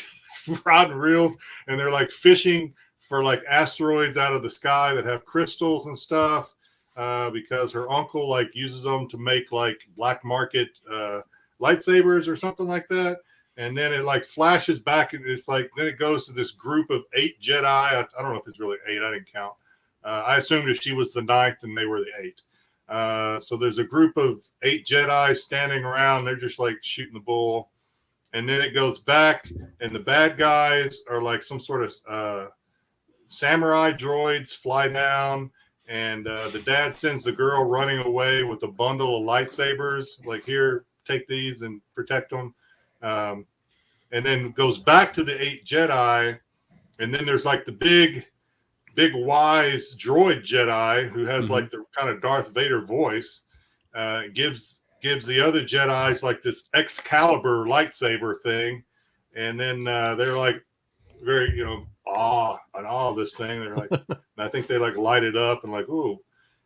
rod and reels, and they're like fishing for like asteroids out of the sky that have crystals and stuff. Because her uncle like uses them to make like black market lightsabers or something like that. And then it like flashes back, and it's like then it goes to this group of 8 Jedi. I don't know if it's really 8. I didn't count. I assumed if she was the 9th and they were the 8. So there's a group of 8 Jedi standing around. They're just like shooting the bull. And then it goes back, and the bad guys are like some sort of samurai droids fly down. And the dad sends the girl running away with a bundle of lightsabers. Like, here, take these and protect them. And then goes back to the 8 Jedi. And then there's like the big wise droid Jedi who has like the kind of Darth Vader voice. Gives the other Jedis like this Excalibur lightsaber thing. And then they're like very, awe of this thing. They're like, and I think they like light it up and like, ooh.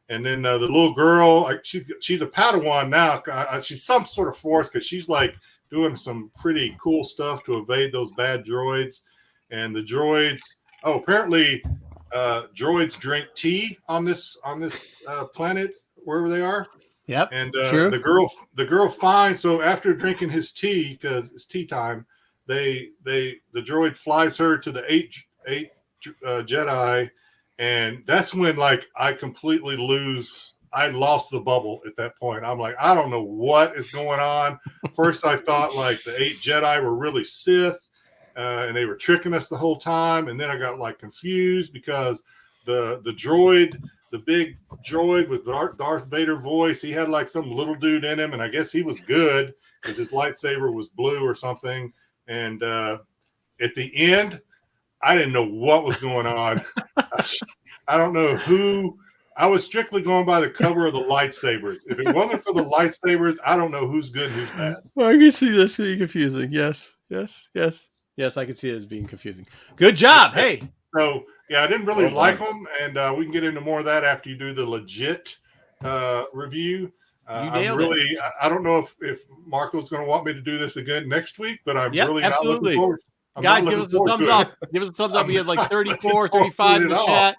And then the little girl, like she's a Padawan now. She's some sort of force because she's like doing some pretty cool stuff to evade those bad droids. And the droids, apparently droids drink tea on this planet wherever they are. Yep. And true. the girl finds, so after drinking his tea, because it's tea time, the droid flies her to the 8 Jedi, and that's when like I completely I lost the bubble at that point. I'm like, I don't know what is going on. First I thought like the 8 Jedi were really Sith, and they were tricking us the whole time, and then I got like confused because the droid, the big droid with Darth Vader voice, he had like some little dude in him, and I guess he was good because his lightsaber was blue or something. And at the end, I didn't know what was going on. I don't know who. I was strictly going by the cover of the lightsabers. If it wasn't for the lightsabers, I don't know who's good and who's bad. I can see this being confusing. Yes, I can see it as being confusing. Good job. Hey. So, yeah, I didn't really like them, and we can get into more of that after you do the legit review. I'm really, I don't know if Marco's going to want me to do this again next week, but I'm really not looking forward. Guys, give us a thumbs up. Give us a thumbs up. We had like 34, 35 in the chat.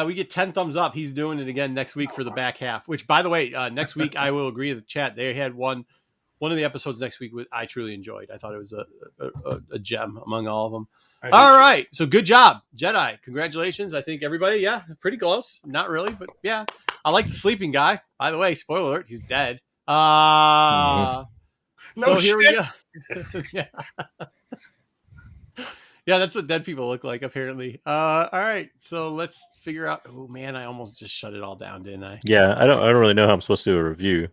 We get 10 thumbs up. He's doing it again next week for the back half, which, by the way, next week I will agree with the chat. They had one of the episodes next week I truly enjoyed. I thought it was a gem among all of them. All right. So good job, Jedi. Congratulations. I think everybody, pretty close. Not really, but yeah. I like the sleeping guy. By the way, spoiler alert, he's dead. So here we go. Yeah, that's what dead people look like, apparently. All right, so let's figure out. Oh man, I almost just shut it all down, didn't I? Yeah, I don't really know how I'm supposed to do a review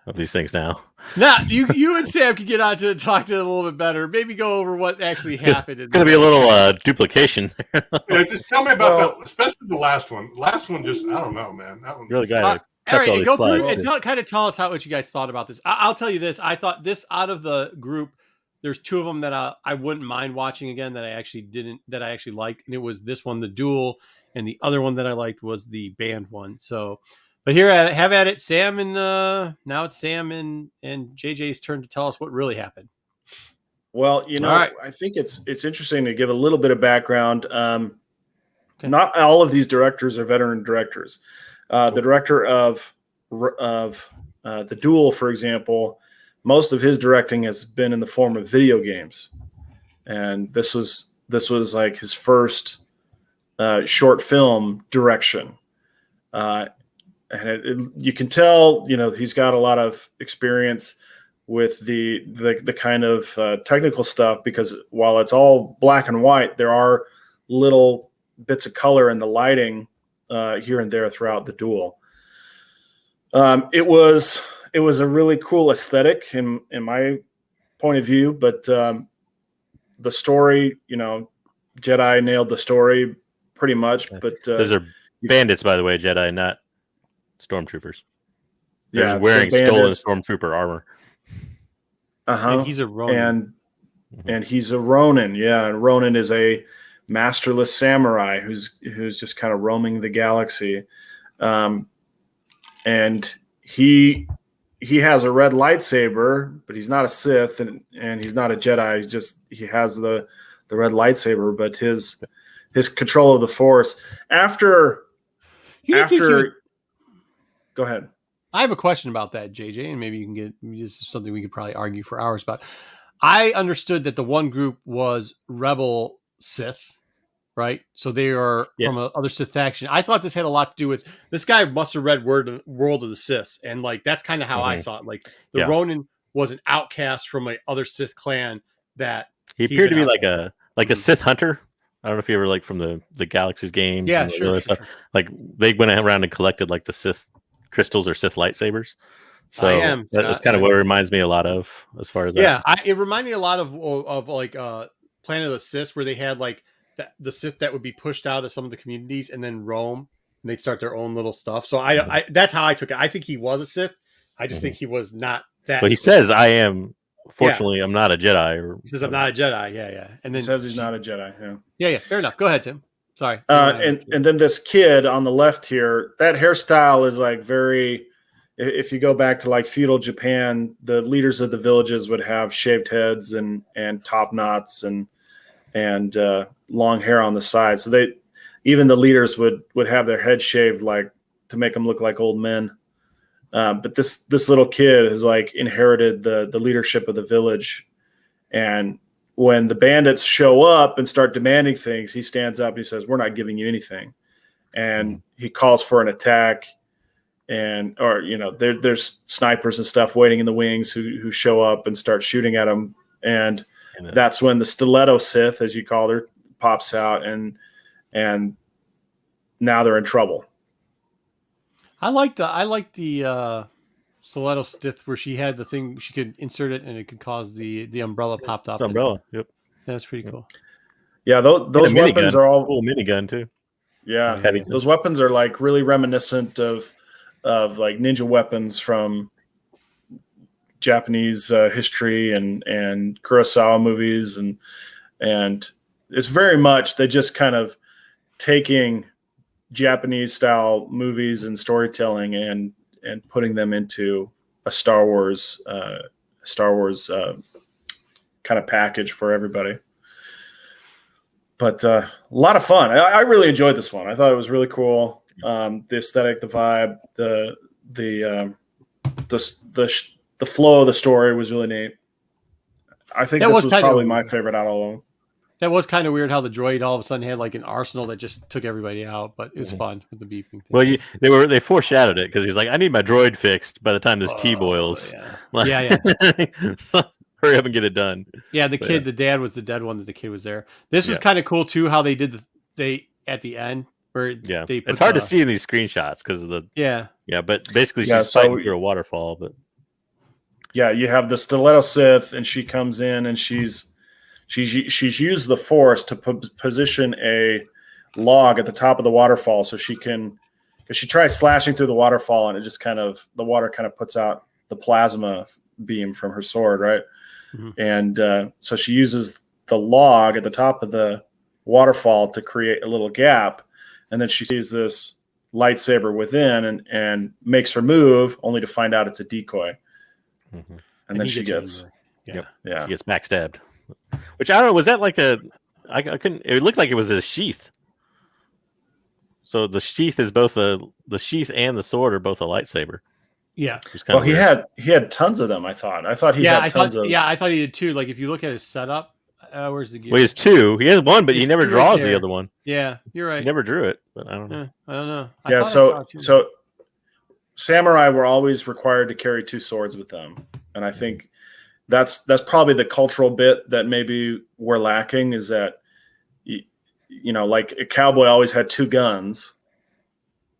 of these things now. Nah, you and Sam could get on to talk to it a little bit better. Maybe go over what actually happened. It's going to be a little duplication. Yeah, just tell me about that, especially the last one. Last one, just I don't know, man. That one. You're the guy. All right, go through and kind of tell us what you guys thought about this. I'll tell you this. I thought this out of the group. There's 2 of them that I wouldn't mind watching again that I actually liked. And it was this one, the duel, and the other one that I liked was the band one. So, but here, have at it, Sam, and now it's Sam and JJ's turn to tell us what really happened. Well, right. I think it's interesting to give a little bit of background. Not all of these directors are veteran directors. The director of the duel, for example, most of his directing has been in the form of video games, and this was like his first short film direction, and you can tell he's got a lot of experience with the kind of technical stuff, because while it's all black and white, there are little bits of color in the lighting here and there throughout the duel. It was a really cool aesthetic in my point of view, but the story, Jedi nailed the story pretty much, but those are bandits, by the way, Jedi, not stormtroopers. They're yeah, just wearing the stolen bandits. stormtrooper armor. And he's a Ronin. And he's a Ronin, yeah. And Ronin is a masterless samurai who's just kind of roaming the galaxy, and he has a red lightsaber, but he's not a Sith, and he's not a Jedi. He has the red lightsaber, but his control of the Force after. Go ahead. I have a question about that, JJ, and maybe you can get this is something we could probably argue for hours about. I understood that the one group was Rebel Sith, right? So they are from other Sith faction. I thought this had a lot to do with this guy must have read World of the Siths, and like that's kind of how I saw it. Like the Ronin was an outcast from a other Sith clan that he appeared to be like a Sith hunter. I don't know if you ever like from the Galaxy's games. Yeah, sure. Like they went around and collected like the Sith crystals or Sith lightsabers. So that's kind of what it reminds me a lot of as far as that. Yeah, it reminded me a lot of like Planet of the Sith, where they had like the Sith that would be pushed out of some of the communities and then roam, and they'd start their own little stuff. So I that's how I took it. I think he was a Sith. I just think he was not that. But he says, "I am." Fortunately, I'm not a Jedi. He says, "I'm not a Jedi." Yeah. And then he says he's not a Jedi. Yeah. Fair enough. Go ahead, Tim. Sorry. And then this kid on the left here, that hairstyle is like very. If you go back to like feudal Japan, the leaders of the villages would have shaved heads and top knots and long hair on the side. So even the leaders would have their heads shaved like to make them look like old men. But this little kid has like inherited the leadership of the village, and when the bandits show up and start demanding things, he stands up and he says, "We're not giving you anything," and he calls for an attack. There's snipers and stuff waiting in the wings who show up and start shooting at him, and that's when the stiletto Sith, as you call her, pops out, and now they're in trouble. I like the stiletto Sith where she had the thing she could insert it and it could cause the umbrella popped up. Umbrella, yep. That's pretty cool. Yeah, those weapons are all cool minigun too. Yeah, those weapons are like really reminiscent of like ninja weapons from Japanese history and Kurosawa movies, and it's very much they just kind of taking Japanese style movies and storytelling and putting them into a Star Wars kind of package for everybody. But a lot of fun. I really enjoyed this one. I thought it was really cool. The aesthetic, the vibe, the flow of the story was really neat. I think this was probably my favorite out of all of them. That was kind of weird how the droid all of a sudden had like an arsenal that just took everybody out, but it was fun with the beeping thing. Well, they foreshadowed it because he's like, "I need my droid fixed by the time this tea boils." Yeah. Hurry up and get it done. Yeah, the dad was the dead one that the kid was there. This was kind of cool too how they did at the end where they put it's hard to see in these screenshots because of the but basically she's fighting through a waterfall. But you have the stiletto Sith, and she comes in and she's used the Force to position a log at the top of the waterfall so she can, because she tries slashing through the waterfall and it just the water kind of puts out the plasma beam from her sword, right? Mm-hmm. And so she uses the log at the top of the waterfall to create a little gap, and then she sees this lightsaber within and makes her move, only to find out it's a decoy. Mm-hmm. And then she gets she gets backstabbed. Which I don't know, was that like I couldn't, it looked like it was a sheath. So the sheath is both the sheath and the sword are both a lightsaber. Yeah. Well, he had tons of them, I thought. I thought he had tons of. Yeah, I thought he did too. Like if you look at his setup, where's the gear? Well, he has two. He has one, but he never draws the other one. Yeah, you're right. He never drew it, but I don't know. I don't know. So samurai were always required to carry two swords with them. And I think that's probably the cultural bit that maybe we're lacking, is that, like a cowboy always had two guns.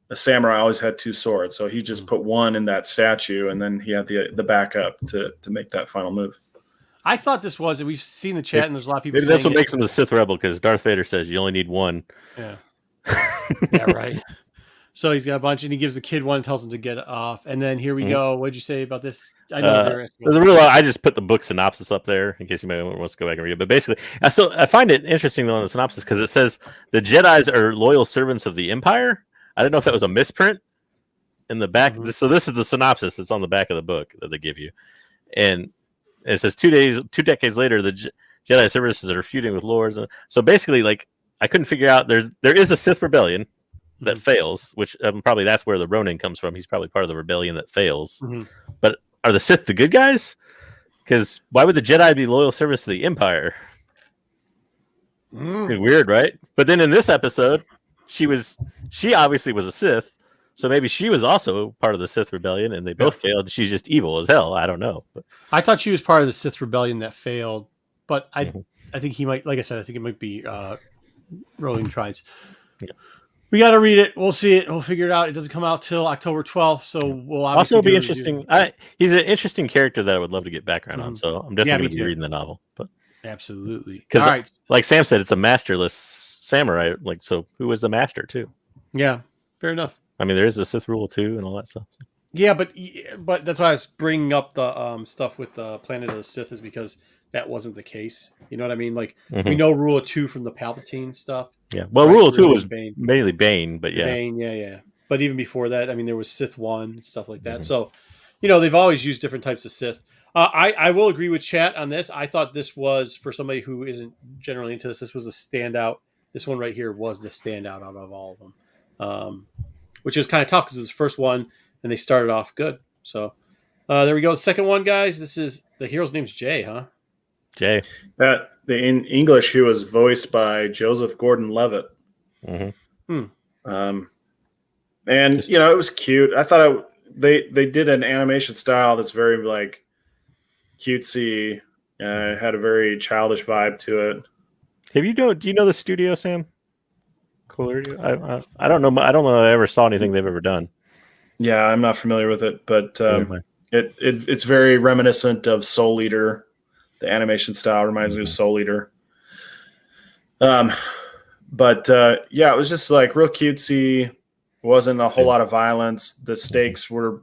A samurai always had two swords. So he just put one in that statue, and then he had the backup to make that final move. I thought this was. We've seen the chat, and there's a lot of people. Maybe that's what saying makes him the Sith rebel, because Darth Vader says you only need one. Yeah. Yeah. Right. So he's got a bunch, and he gives the kid one and tells him to get off. And then here we go. What'd you say about this? I know there's a real. I just put the book synopsis up there in case anybody wants to go back and read it. But basically, so I find it interesting though in the synopsis because it says the Jedis are loyal servants of the Empire. I don't know if that was a misprint in the back. So this is the synopsis. It's on the back of the book that they give you, and it says 2 decades later, the Jedi services are feuding with lords. So basically, like I couldn't figure out there is a Sith rebellion that fails, which probably that's where the Ronin comes from. He's probably part of the rebellion that fails. But are the Sith the good guys? Because why would the Jedi be loyal service to the Empire? Pretty weird, right? But then in this episode, she obviously was a Sith, so maybe she was also part of the Sith rebellion, and they both failed. She's just evil as hell. I don't know. But I thought she was part of the Sith rebellion that failed, but I think he might. Like I said, I think it might be rolling tries. Yeah. We got to read it. We'll see it. We'll figure it out. It doesn't come out till October 12th, so we'll obviously also be interesting. He's an interesting character that I would love to get background on. So I'm definitely going to be reading the novel. But absolutely, because like Sam said, it's a masterless samurai. Like, so who was the master too? Yeah, fair enough. I mean, there is the Sith rule too, and all that stuff. Yeah, but that's why I was bringing up the stuff with the Planet of the Sith is because that wasn't the case. You know what I mean? Like we know Rule of 2 from the Palpatine stuff. Yeah. Well, Rule of 2 was mainly Bane, but yeah. Bane, yeah. But even before that, I mean, there was Sith 1, stuff like that. So, they've always used different types of Sith. I will agree with chat on this. I thought this was, for somebody who isn't generally into this was a standout. This one right here was the standout out of all of them, which is kind of tough because it's the first one, and they started off good. So there we go. The second one, guys. This is the hero's name's Jay, huh? Jay. In English, he was voiced by Joseph Gordon-Levitt. And it was cute. I thought they did an animation style that's very like cutesy. Had a very childish vibe to it. Do you know the studio, Sam? Cooler. I don't know. I don't know. I ever saw anything they've ever done. Yeah, I'm not familiar with it, but it's very reminiscent of Soul Eater. The animation style reminds me of Soul Eater. It was just like real cutesy. Wasn't a whole lot of violence. The stakes were,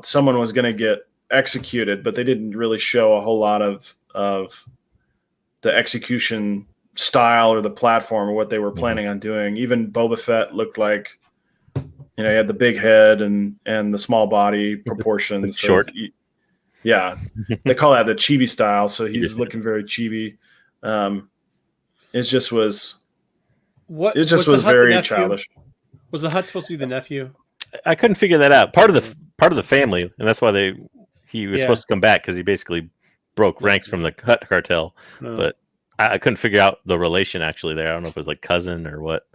someone was going to get executed, but they didn't really show a whole lot of the execution style or the platform or what they were planning on doing. Even Boba Fett looked like, he had the big head and the small body proportions. Short. Yeah, they call that the chibi style. So he's looking very chibi. It just was very childish. Was the Hutt supposed to be the nephew? I couldn't figure that out. Part of the family, and that's why he was supposed to come back because he basically broke ranks from the Hutt cartel. But I couldn't figure out the relation actually there. I don't know if it was like cousin or what.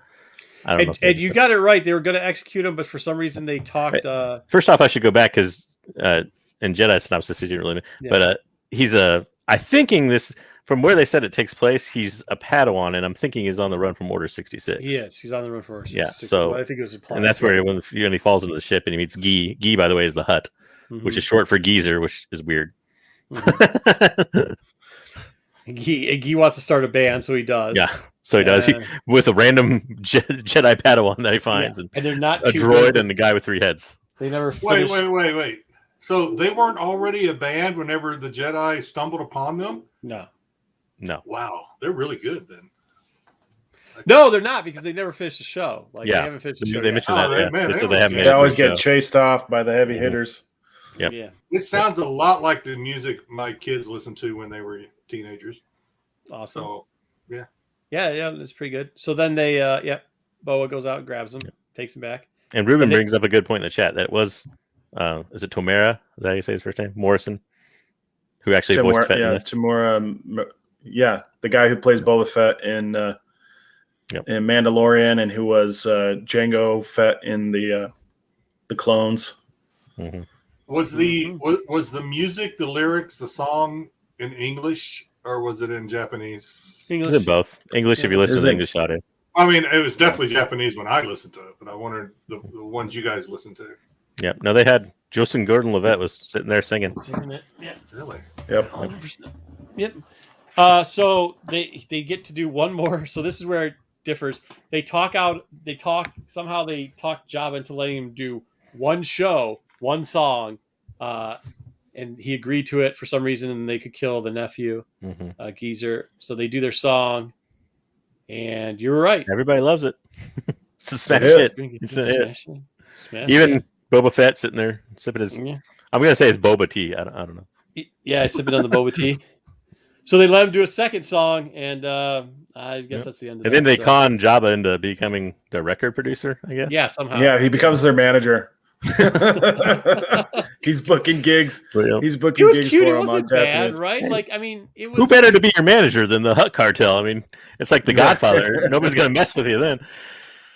I don't know. And you got it right. They were going to execute him, but for some reason they talked. First off, I should go back because in Jedi synopsis, he didn't really know. But he's I'm thinking this from where they said it takes place. He's a Padawan, and I'm thinking he's on the run from Order 66. Yes, he's on the run from Order 66. Yeah, so I think it was implied. And that's where when he falls into the ship and he meets Gee. Gee, by the way, is the Hutt, which is short for geezer, which is weird. He wants to start a band, so he does. Yeah, so he does. With a random Jedi Padawan that he finds, and they're not a droid and the guy with 3 heads. They never. Wait. So they weren't already a band whenever the Jedi stumbled upon them? No. Wow, they're really good then. No, they're not because they never finished the show. They haven't finished the show. They mentioned that. They always get chased off by the heavy hitters. Yep. Yeah. It sounds a lot like the music my kids listened to when they were teenagers. Awesome. So, yeah. Yeah, it's pretty good. So then they, Boa goes out and grabs him, takes him back. And Ruben brings up a good point in the chat. That was, is it Tomera? Is that how you say his first name? Morrison, who actually voiced Fett in this. Tamora, the guy who plays Boba Fett in Mandalorian, and who was Jango Fett in the Clones. Mm-hmm. Was the music, the lyrics, the song in English, or was it in Japanese? English. It's in both. English, if you listen to the English audio. I mean, it was definitely Japanese when I listened to it, but I wondered the ones you guys listened to. Yeah, no, they had Joseph Gordon-Levitt was sitting there singing. Yeah. Really? Yep. 100%. Yep. So they get to do one more. So this is where it differs. Somehow they talk Jabba into letting him do one show, one song, and he agreed to it for some reason, and they could kill the nephew, Geezer. So they do their song, and you were right. Everybody loves it. It's a smash hit. It's a hit. Even Boba Fett sitting there sipping his. Yeah. I'm gonna say it's boba tea. I don't know. Yeah, sipping on the boba tea. So they let him do a second song, and I guess that's the end of it. And then they con Jabba into becoming the record producer, I guess. Yeah, somehow. Yeah, he becomes their manager. He's booking gigs. He's booking gigs cute. for It him on wasn't bad, Tatooine. right? Like, I mean, it was. Who better to be your manager than the Hutt cartel? I mean, it's like the Godfather. Nobody's gonna mess with you then.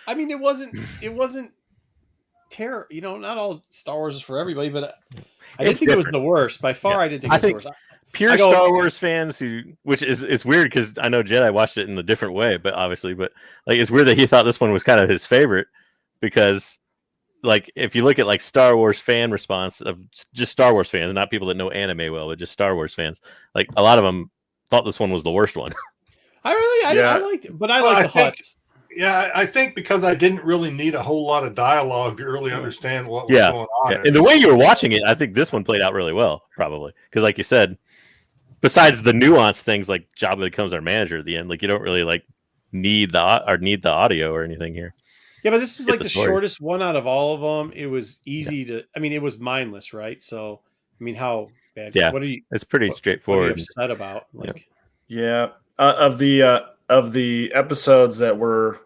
I mean, it wasn't terror. Not all Star Wars is for everybody, but I didn't think it was the worst. By far, I didn't think it was the worst. Pure Star Wars fans it's weird because I know Jedi watched it in a different way, but like it's weird that he thought this one was kind of his favorite because like if you look at like Star Wars fan response of just Star Wars fans, not people that know anime well, but just Star Wars fans, like a lot of them thought this one was the worst one. I liked it, but I liked the Hutts. Yeah, I think because I didn't really need a whole lot of dialogue to really understand what was going on. Yeah. And the way you were watching it, I think this one played out really well, probably. Because like you said, besides the nuanced things like Jabba becomes our manager at the end, like you don't really like need the audio or anything here. Yeah, but this is like the shortest one out of all of them. It was easy to. I mean, it was mindless, right? So, I mean, how bad? Yeah, it's pretty straightforward. What are you upset about? Like, of the episodes that were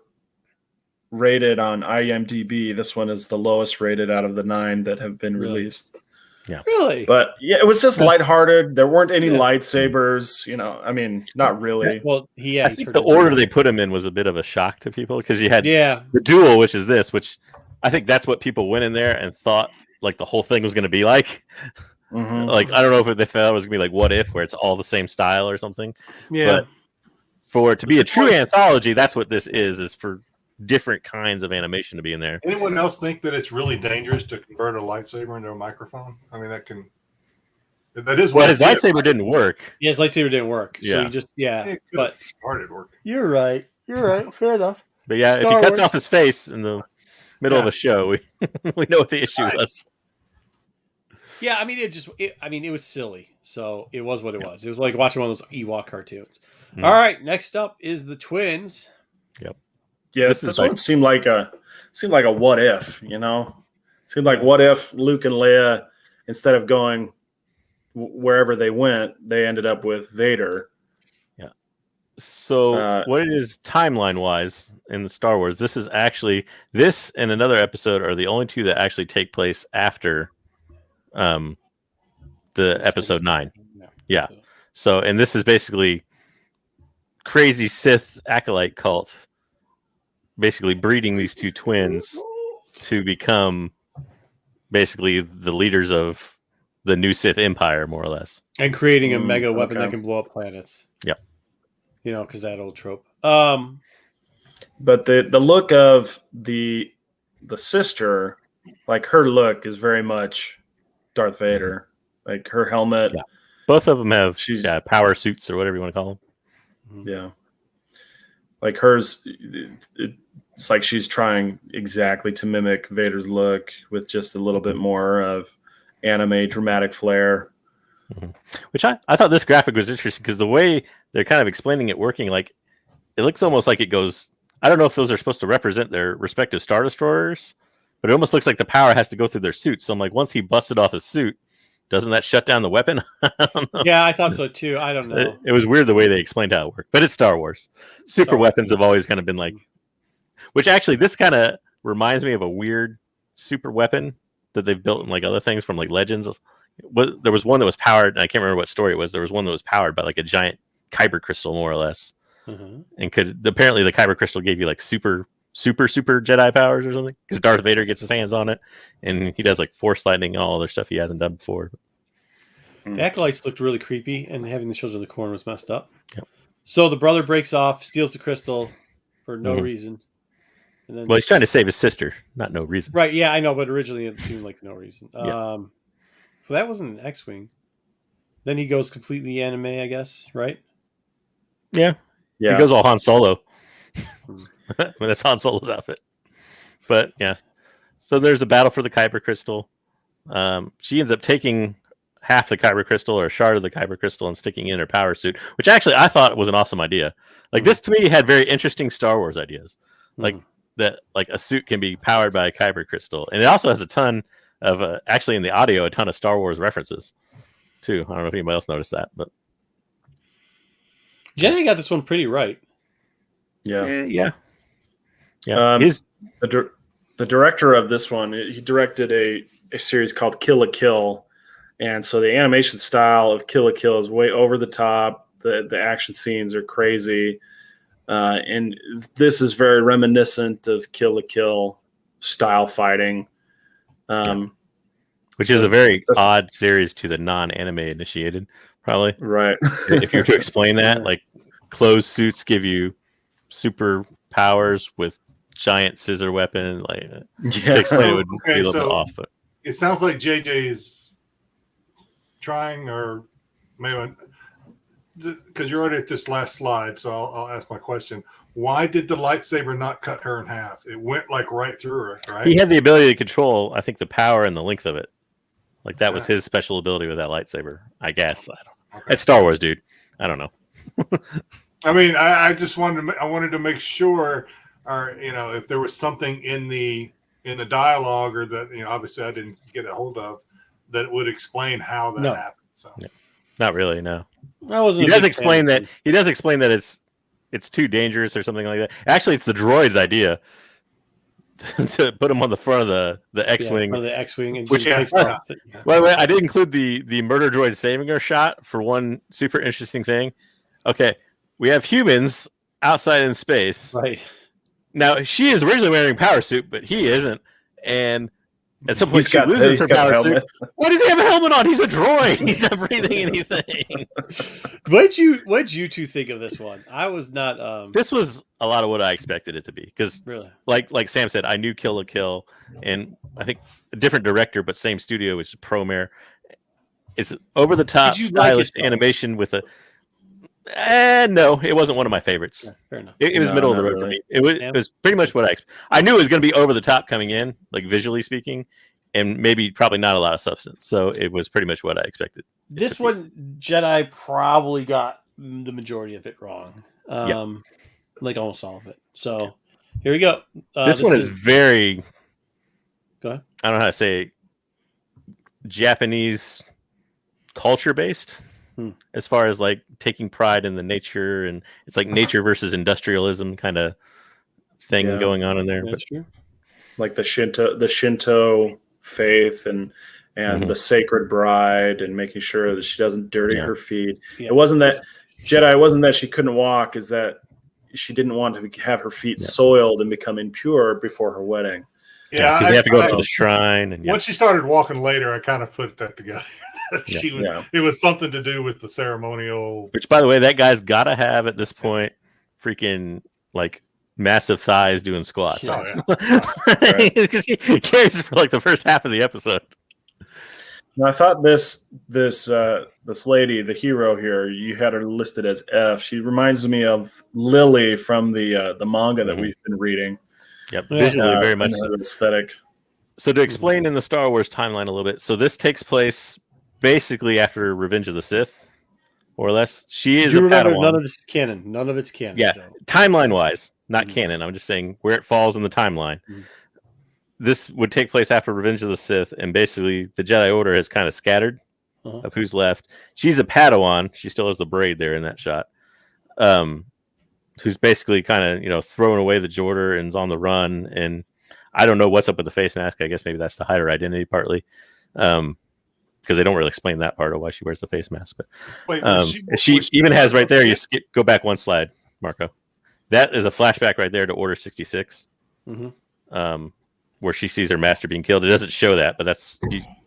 rated on IMDb, this one is the lowest rated out of the 9 that have been released. Yeah, really. But yeah, it was just lighthearted. There weren't any lightsabers. I mean, not really. Yeah. Well, I think the order they put them in was a bit of a shock to people because you had the duel, which is this, which I think that's what people went in there and thought like the whole thing was going to be like. Like I don't know if they thought it was going to be like What If, where it's all the same style or something. Yeah. But for it to be a true anthology, that's what this is for different kinds of animation to be in there. Anyone else think that it's really dangerous to convert a lightsaber into a microphone? I mean, that is what his lightsaber didn't work. Yeah, his lightsaber didn't work. So he just but started working. You're right. Fair enough. But yeah, if he cuts off his face in the middle of a show, we know what the issue was. Yeah, I mean, it was silly. So it was what it was. It was like watching one of those Ewok cartoons. All right, next up is the twins. Yep. Yeah, this one seemed like a what if, Seemed like what if Luke and Leia, instead of going wherever they went, they ended up with Vader. Yeah. So what it is timeline wise in the Star Wars, this and another episode are the only two that actually take place after the episode 9. Yeah. So, and this is basically crazy Sith acolyte cult basically breeding these two twins to become basically the leaders of the new Sith Empire, more or less. And creating a mega weapon that can blow up planets. Yeah. Because that old trope. But the look of the sister, like her look is very much Darth Vader. Like her helmet. Yeah. Both of them have power suits or whatever you want to call them. Yeah. Like hers, it's like she's trying exactly to mimic Vader's look with just a little bit more of anime dramatic flair. Which I thought this graphic was interesting because the way they're kind of explaining it working, like it looks almost like it goes. I don't know if those are supposed to represent their respective Star Destroyers, but it almost looks like the power has to go through their suits. So I'm like, once he busted off his suit, doesn't that shut down the weapon? I don't know. Yeah, I thought so too. I don't know. It was weird the way they explained how it worked, but it's Star Wars. Super weapons have always kind of been like, which actually this kind of reminds me of a weird super weapon that they've built in like other things from like Legends. There was one that was powered, and I can't remember what story it was. There was one that was powered by like a giant kyber crystal, more or less, and apparently the kyber crystal gave you like super Jedi powers or something, because Darth Vader gets his hands on it and he does like force lightning and all other stuff he hasn't done before. The acolytes looked really creepy, and having the Children of the Corn was messed up. Yep. So the brother breaks off, steals the crystal for no reason, And then, Well, he's trying to save his sister, not no reason. right? Yeah, I know, but originally it seemed like no reason. Yeah. So that wasn't an X-wing. Then he goes completely anime, I guess, right? Yeah. Yeah. He goes all Han Solo. That's Han Solo's outfit. But yeah. So there's a battle for the Kyber crystal. She ends up taking half the Kyber crystal or a shard of the Kyber crystal and sticking in her power suit, which actually I thought was an awesome idea. Like this to me had very interesting Star Wars ideas. Like that, like a suit can be powered by a Kyber crystal, and it also has a ton of actually in the audio a ton of Star Wars references too. I don't know if anybody else noticed that, but Jedi got this one pretty right. Yeah. Yeah. The director of this one, he directed a series called Kill la Kill, and so the animation style of Kill la Kill is way over the top. The action scenes are crazy, and this is very reminiscent of Kill la Kill style fighting. Which is a very odd series to the non-anime initiated, probably. Right. If you were to explain that, like closed suits give you super powers with giant scissor weapon, like it would be a little bit off. But it sounds like JJ's trying, or maybe because you're already at this last slide, so I'll ask my question. Why did the lightsaber not cut her in half? It went like right through her, right? He had the ability to control, I think, the power and the length of it. Like that was his special ability with that lightsaber, I guess. I don't know. Okay. It's Star Wars, dude. I don't know. I mean, I just wanted to make sure, or if there was something in the dialogue, or that obviously I didn't get a hold of, that would explain how that happened. So, not really. No, I wasn't. He does explain that. He does explain that it's too dangerous or something like that. Actually, it's the droid's idea to put him on the front of the X-wing. The X-wing, and which takes off. By the way, I did include the murder droid saving her shot for one super interesting thing. Okay, we have humans outside in space. Right. Now, she is originally wearing a power suit, but he isn't. And at some point, she loses her power suit. Why does he have a helmet on? He's a droid. He's not breathing anything. What'd you two think of this one? I was not. This was a lot of what I expected it to be. Because, really, like Sam said, I knew Kill la Kill. And I think a different director, but same studio, which is Promare. It's over-the-top, stylish animation with a... no, it wasn't one of my favorites. Yeah, fair enough. It was middle of the road for me. It was pretty much what I knew it was going to be over the top coming in, like visually speaking, and probably not a lot of substance. So it was pretty much what I expected. This one, Jedi probably got the majority of it wrong. Like almost all of it. So here we go. This one is very. Go ahead. I don't know how to say Japanese culture based. As far as like taking pride in the nature, and it's like nature versus industrialism kind of thing going on in there. That's true. Like the Shinto faith and the sacred bride, and making sure that she doesn't dirty her feet. Yeah. It wasn't that she couldn't walk, is that she didn't want to have her feet soiled and become impure before her wedding. Yeah, because they have to go up to the shrine. And once she started walking later, I kind of put that together. It was something to do with the ceremonial. Which, by the way, that guy's got to have at this point freaking like massive thighs doing squats. Because he carries for like the first half of the episode. Now, I thought this lady, the hero here, you had her listed as F. She reminds me of Lily from the manga that we've been reading. Yep, visually very much so. Aesthetic. So to explain in the Star Wars timeline a little bit, so this takes place basically after Revenge of the Sith, more or less. She is a Padawan. None of this is canon. None of it's canon. Yeah, timeline-wise, not canon. I'm just saying where it falls in the timeline. This would take place after Revenge of the Sith, and basically the Jedi Order has kind of scattered of who's left. She's a Padawan. She still has the braid there in that shot. Who's basically kind of, throwing away the Jorder and is on the run. And I don't know what's up with the face mask. I guess maybe that's to hide her identity partly. Because they don't really explain that part of why she wears the face mask. But she even has right there, go back one slide, Marco. That is a flashback right there to Order 66. Where she sees her master being killed. It doesn't show that, but that's...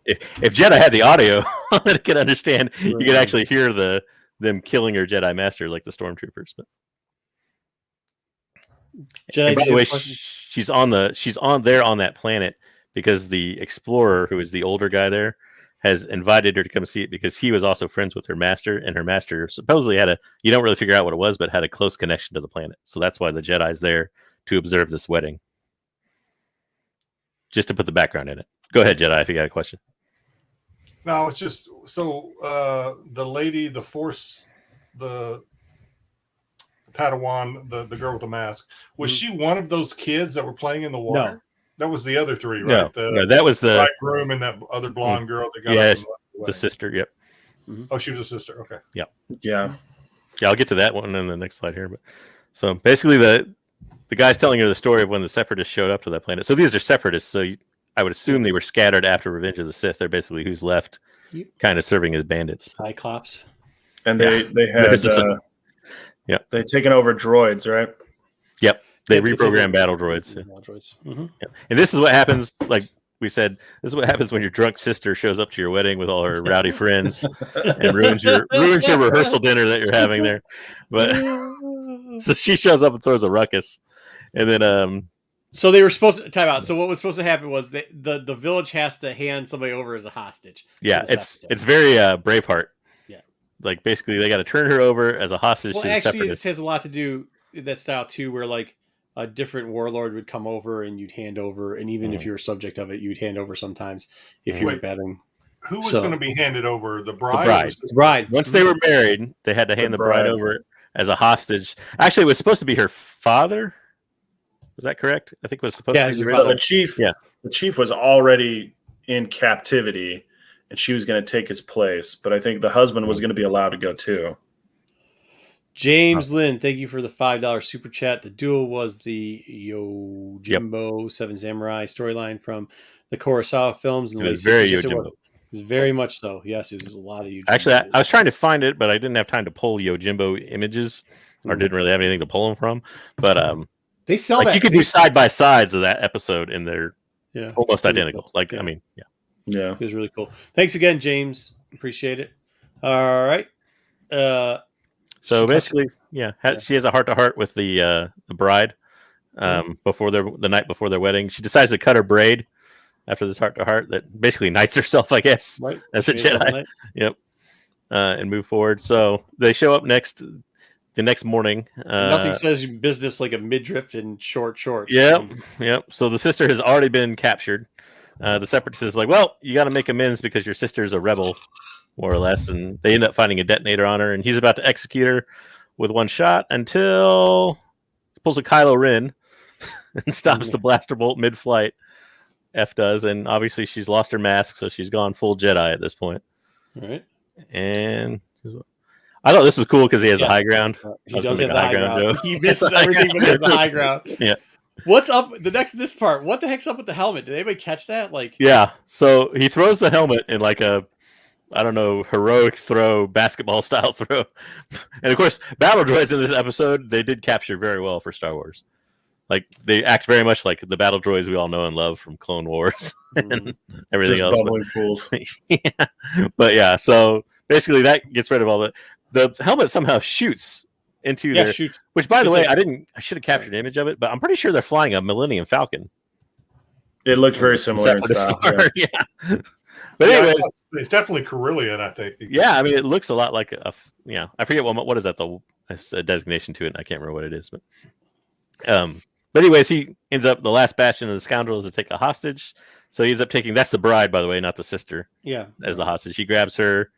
If Jedi had the audio, it could understand. You could actually hear them killing her Jedi master like the stormtroopers. But... Jedi, by the way, she's on that planet because the explorer, who is the older guy there, has invited her to come see it because he was also friends with her master, and her master supposedly you don't really figure out what it was, but had a close connection to the planet. So that's why the Jedi's there to observe this wedding. Just to put the background in it. Go ahead, Jedi, if you got a question. No, it's just so the lady, the Force, the Padawan, the girl with the mask, was she one of those kids that were playing in the water? No. That was the other three, right? No, that was the bridegroom and that other blonde girl that got yeah, up and the sister. Yep. Oh, she was a sister. Okay. Yeah. I'll get to that one in the next slide here. But so basically, the guy's telling her the story of when the Separatists showed up to that planet. So these are Separatists. So I would assume they were scattered after Revenge of the Sith. They're basically who's left, kind of serving as bandits. Cyclops. And they had they'd taken over droids, right? Yep. They reprogram battle droids. Mm-hmm. Yeah. And this is what happens, like we said, this is what happens when your drunk sister shows up to your wedding with all her rowdy friends and ruins your rehearsal dinner that you're having there. But so she shows up and throws a ruckus. And then so they were supposed to time out. So what was supposed to happen was the village has to hand somebody over as a hostage. Yeah, it's very Braveheart. Yeah. Like basically they got to turn her over as a hostage Well, to the actually, Separatists. this has a lot to do that style too, where like a different warlord would come over and you'd hand over, and even if you were subject of it, you'd hand over sometimes if you were betting. Who was going to be handed over? The bride? The bride. Once they were married, they had to hand the bride over as a hostage. Actually, it was supposed to be her father. Was that correct? I think it was supposed to be her father. The chief. Yeah. The chief was already in captivity, and she was going to take his place. But I think the husband was going to be allowed to go too. James Lynn, thank you for the $5 super chat. The duel was the Yojimbo Seven Samurai storyline from the Kurosawa films. It was very Yojimbo. It was very much so. Yes, it was a lot of Yojimbo. Actually, I was trying to find it, but I didn't have time to pull Yojimbo images, or didn't really have anything to pull them from. But they sell that. You could do side by sides of that episode, and they're almost identical. Cool. I mean, it was really cool. Thanks again, James. Appreciate it. All right. So basically, she has a heart-to-heart with the bride before the night before their wedding. She decides to cut her braid after this heart-to-heart that basically knights herself, I guess. Right. As a Jedi. Yep. And move forward. So they show up the next morning. Nothing says business like a midriff in short shorts. Yep. So the sister has already been captured. The Separatist is like, well, you got to make amends because your sister's a rebel, more or less, and they end up finding a detonator on her, and he's about to execute her with one shot until he pulls a Kylo Ren and stops the blaster bolt mid-flight. F does, and obviously she's lost her mask, so she's gone full Jedi at this point. All right. And I thought this was cool because he has the high ground. He does have the high ground. He misses everything but he has the high ground. Yeah. What's up? This part. What the heck's up with the helmet? Did anybody catch that? So he throws the helmet in like a, I don't know, heroic throw, basketball style throw. And of course, battle droids in this episode, they did capture very well for Star Wars. Like they act very much like the battle droids we all know and love from Clone Wars and everything else. Bubbling fools. But so basically that gets rid of all the helmet somehow shoots into their shoots. Which by the way, I should have captured an image of it, but I'm pretty sure they're flying a Millennium Falcon. It looked very similar in style. But anyways, it's definitely Carillion, I think. Yeah, I mean, it looks a lot like I forget what is that the designation to it. And I can't remember what it is, but anyways, he ends up the last bastion of the scoundrels to take a hostage. So he ends up taking that's the bride, by the way, not the sister. Yeah, as the hostage, he grabs her,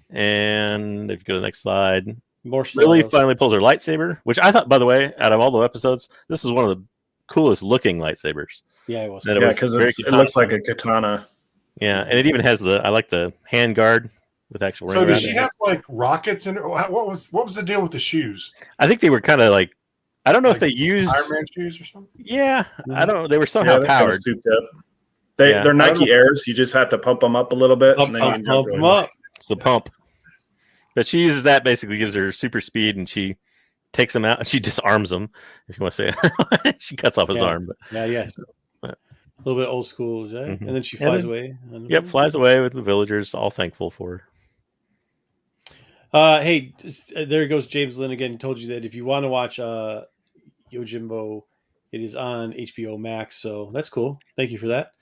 and if you go to the next slide, Lily finally pulls her lightsaber, which I thought, by the way, out of all the episodes, this is one of the coolest looking lightsabers. Yeah, it was. Yeah, because it looks like a katana. Yeah, and it even has I like the hand guard with actual. So does she have like rockets in her? What was the deal with the shoes? I think they were kind of like, I don't know if they used Iron Man shoes or something. Yeah, I don't know. They were somehow powered. Kind of souped up. They're Nike Airs. You just have to pump them up a little bit. Pump them up. It's the pump. But she uses that, basically gives her super speed, and she takes him out. She disarms him, if you want to say it. She cuts off his arm. But, a little bit old school, right? And then she flies away. Yep, flies away with the villagers, all thankful for her. Hey, there goes James Lynn again. He told you that if you want to watch Yojimbo It is on HBO Max, so that's cool. Thank you for that.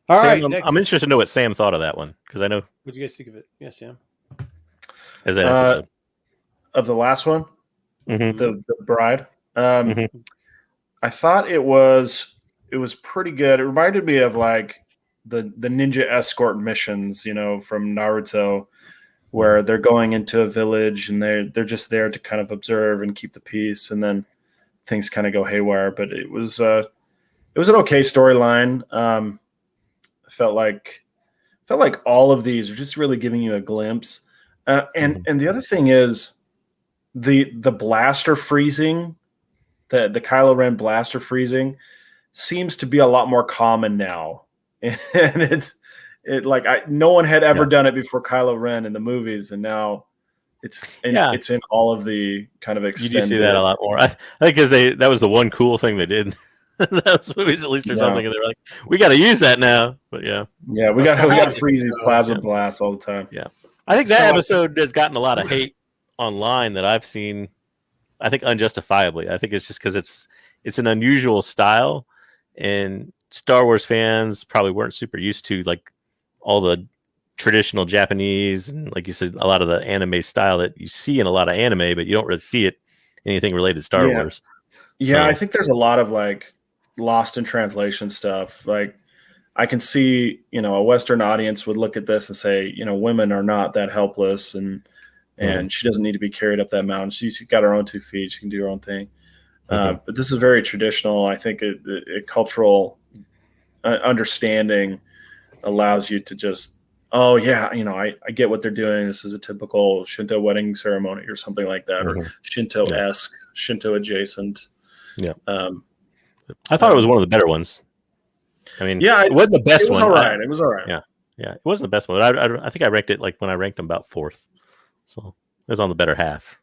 All right, Sam, I'm interested to know what Sam thought of that one because I know. What'd you guys think of it? Yeah, Sam. As that episode of the last one, mm-hmm. the bride. Mm-hmm. I thought it was pretty good. It reminded me of like the ninja escort missions, from Naruto, where they're going into a village and they're just there to kind of observe and keep the peace, and then things kind of go haywire. But it was an okay storyline. Felt like all of these are just really giving you a glimpse. And the other thing is the blaster freezing, the Kylo Ren blaster freezing seems to be a lot more common now. And no one had ever done it before Kylo Ren in the movies, and now it's in all of the kind of extended. You do see that a lot more. I think because that was the one cool thing they did. Those movies, at least, or something, and they're like, we got to use that now. But we got to freeze these plasma blasts all the time. Yeah, I think that episode has gotten a lot of hate online that I've seen. I think unjustifiably. I think it's just because it's an unusual style, and Star Wars fans probably weren't super used to like all the traditional Japanese and, like you said, a lot of the anime style that you see in a lot of anime, but you don't really see it anything related to Star Wars. Yeah, I think there's a lot of like lost in translation stuff. Like I can see, a Western audience would look at this and say, women are not that helpless, and she doesn't need to be carried up that mountain. She's got her own 2 feet. She can do her own thing. But this is very traditional. I think a cultural understanding allows you to just, I get what they're doing. This is a typical Shinto wedding ceremony or something like that, or Shinto-esque, Shinto adjacent. Yeah. I thought it was one of the better ones. I mean, it wasn't the best one. It was all right. Yeah. It wasn't the best one. I think I ranked it like when I ranked them about 4th. So it was on the better half.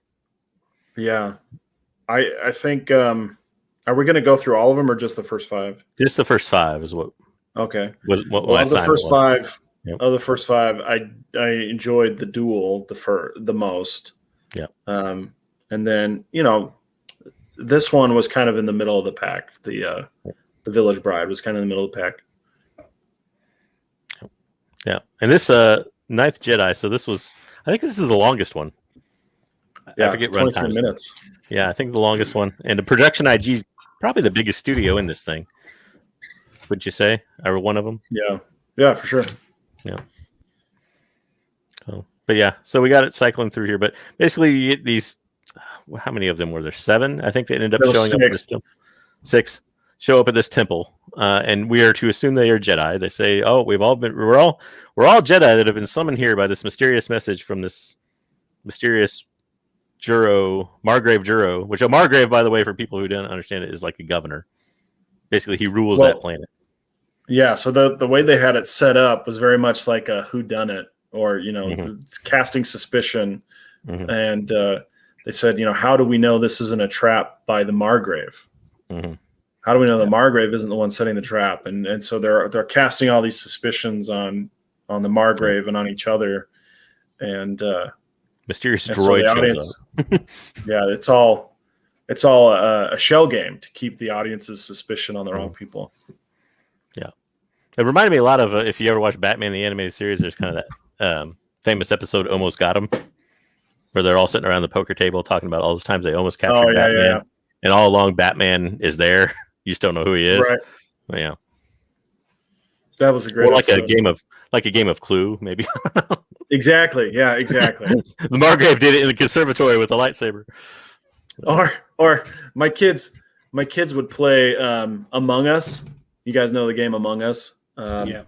Yeah. I think, are we going to go through all of them or just the first 5? Just the first 5 is what. Okay. Was what I signed. Of the first 5, I enjoyed the duel the most. Yeah. And then, this one was kind of in the middle of the pack. The Village Bride was kind of in the middle of the pack. Yeah. And this Ninth Jedi, so I think this is the longest one. Yeah, I forget 23 minutes. Yeah, I think the longest one. And the production IG, probably the biggest studio in this thing. Would you say? Or one of them? Yeah, for sure. Yeah. So we got it cycling through here. But basically, you get these. How many of them were there? 7? I think they ended up showing up at this temple. 6 show up at this temple, and we are to assume they are Jedi. They say, "Oh, we're all Jedi that have been summoned here by this mysterious message from this mysterious Margrave Juro." Which a Margrave, by the way, for people who don't understand it, is like a governor. Basically, he rules that planet. Yeah. So the way they had it set up was very much like a whodunit, or casting suspicion, and. They said, how do we know this isn't a trap by the Margrave? How do we know the Margrave isn't the one setting the trap? And so they're casting all these suspicions on the Margrave and on each other. And mysterious droid shows up. Yeah, it's all a shell game to keep the audience's suspicion on the wrong people. Yeah, it reminded me a lot of if you ever watch Batman the animated series. There's kind of that famous episode, Almost Got Him, where they're all sitting around the poker table talking about all those times they almost captured Batman. Yeah. And all along, Batman is there. You just don't know who he is. Right. But yeah. That was a great episode. a game of Clue, maybe. Exactly. Yeah, exactly. The Margrave did it in the conservatory with a lightsaber. Or my kids would play Among Us. You guys know the game Among Us? Yeah.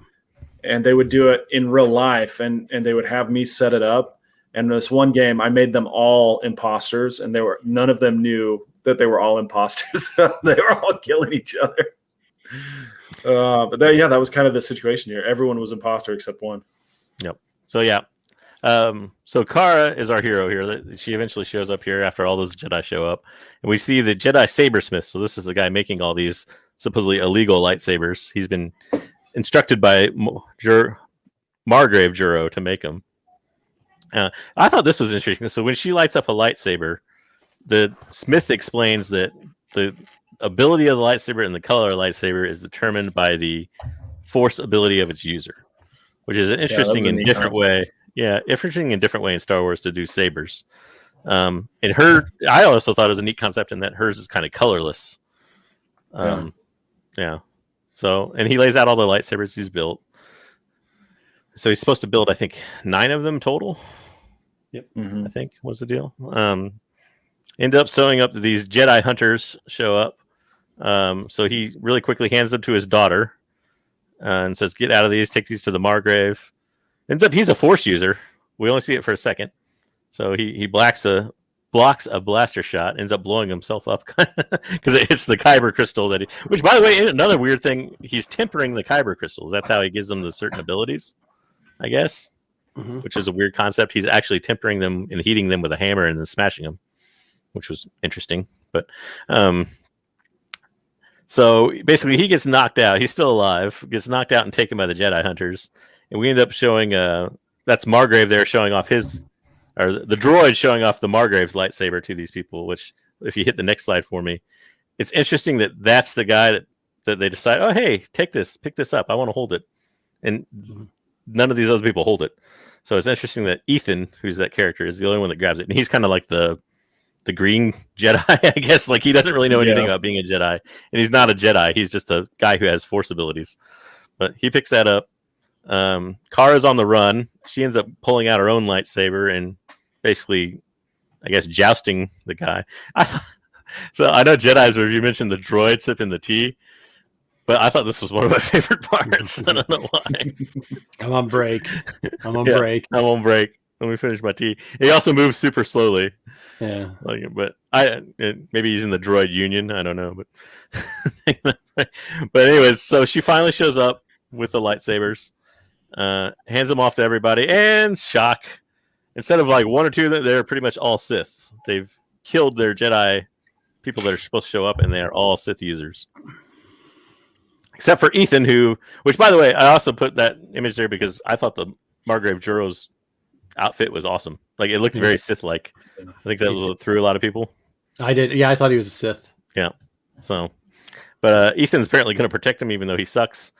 And they would do it in real life, and they would have me set it up. And this one game, I made them all imposters, and none of them knew that they were all imposters. They were all killing each other. But that was kind of the situation here. Everyone was imposter except one. Yep. So yeah. So Kara is our hero here. She eventually shows up here after all those Jedi show up, and we see the Jedi Sabersmith. So this is the guy making all these supposedly illegal lightsabers. He's been instructed by Margrave Juro to make them. I thought this was interesting. So when she lights up a lightsaber, the smith explains that ability of the lightsaber and the color of the lightsaber is determined by the force ability of its user, which is an interesting and different way. Yeah, interesting and different way in Star Wars to do sabers. And I also thought it was a neat concept in that hers is kind of colorless. Yeah. So, and he lays out all the lightsabers he's built. So he's supposed to build, I think, 9 of them total. Yep. I think was the deal. End up sewing up these Jedi hunters show up. So he really quickly hands them to his daughter and says, "Get out of these. Take these to the Margrave." Ends up he's a Force user. We only see it for a second. So he blocks a blaster shot. Ends up blowing himself up because it hits the kyber crystal which, by the way, another weird thing. He's tempering the kyber crystals. That's how he gives them the certain abilities, I guess. Which is a weird concept. He's actually tempering them and heating them with a hammer and then smashing them, which was interesting. But so basically he gets knocked out. He's still alive, gets knocked out and taken by the Jedi hunters. And we end up showing that's Margrave there showing off the droid showing off the Margrave's lightsaber to these people, which if you hit the next slide for me, it's interesting that that's the guy that they decide, oh, hey, pick this up. I want to hold it. And none of these other people hold it. So it's interesting that Ethan, who's that character, is the only one that grabs it. And he's kind of like the green Jedi, I guess. Like he doesn't really know anything about being a Jedi. And he's not a Jedi. He's just a guy who has Force abilities. But he picks that up. Kara's on the run. She ends up pulling out her own lightsaber and basically, I guess, jousting the guy. So I know Jedi's where you mentioned the droid sipping the tea. But I thought this was one of my favorite parts. I don't know why. I'm on break. I'm on break. Let me finish my tea. He also moves super slowly. Yeah. But maybe he's in the droid union. I don't know. But anyways, so she finally shows up with the lightsabers, hands them off to everybody, and shock. Instead of like 1 or 2, they're pretty much all Sith. They've killed their Jedi people that are supposed to show up, and they are all Sith users. Except for Ethan, which, by the way, I also put that image there because I thought the Margrave Juro's outfit was awesome. Like, it looked very Sith-like. I think that was what threw a lot of people. I did. Yeah, I thought he was a Sith. Yeah. So, but Ethan's apparently going to protect him, even though he sucks.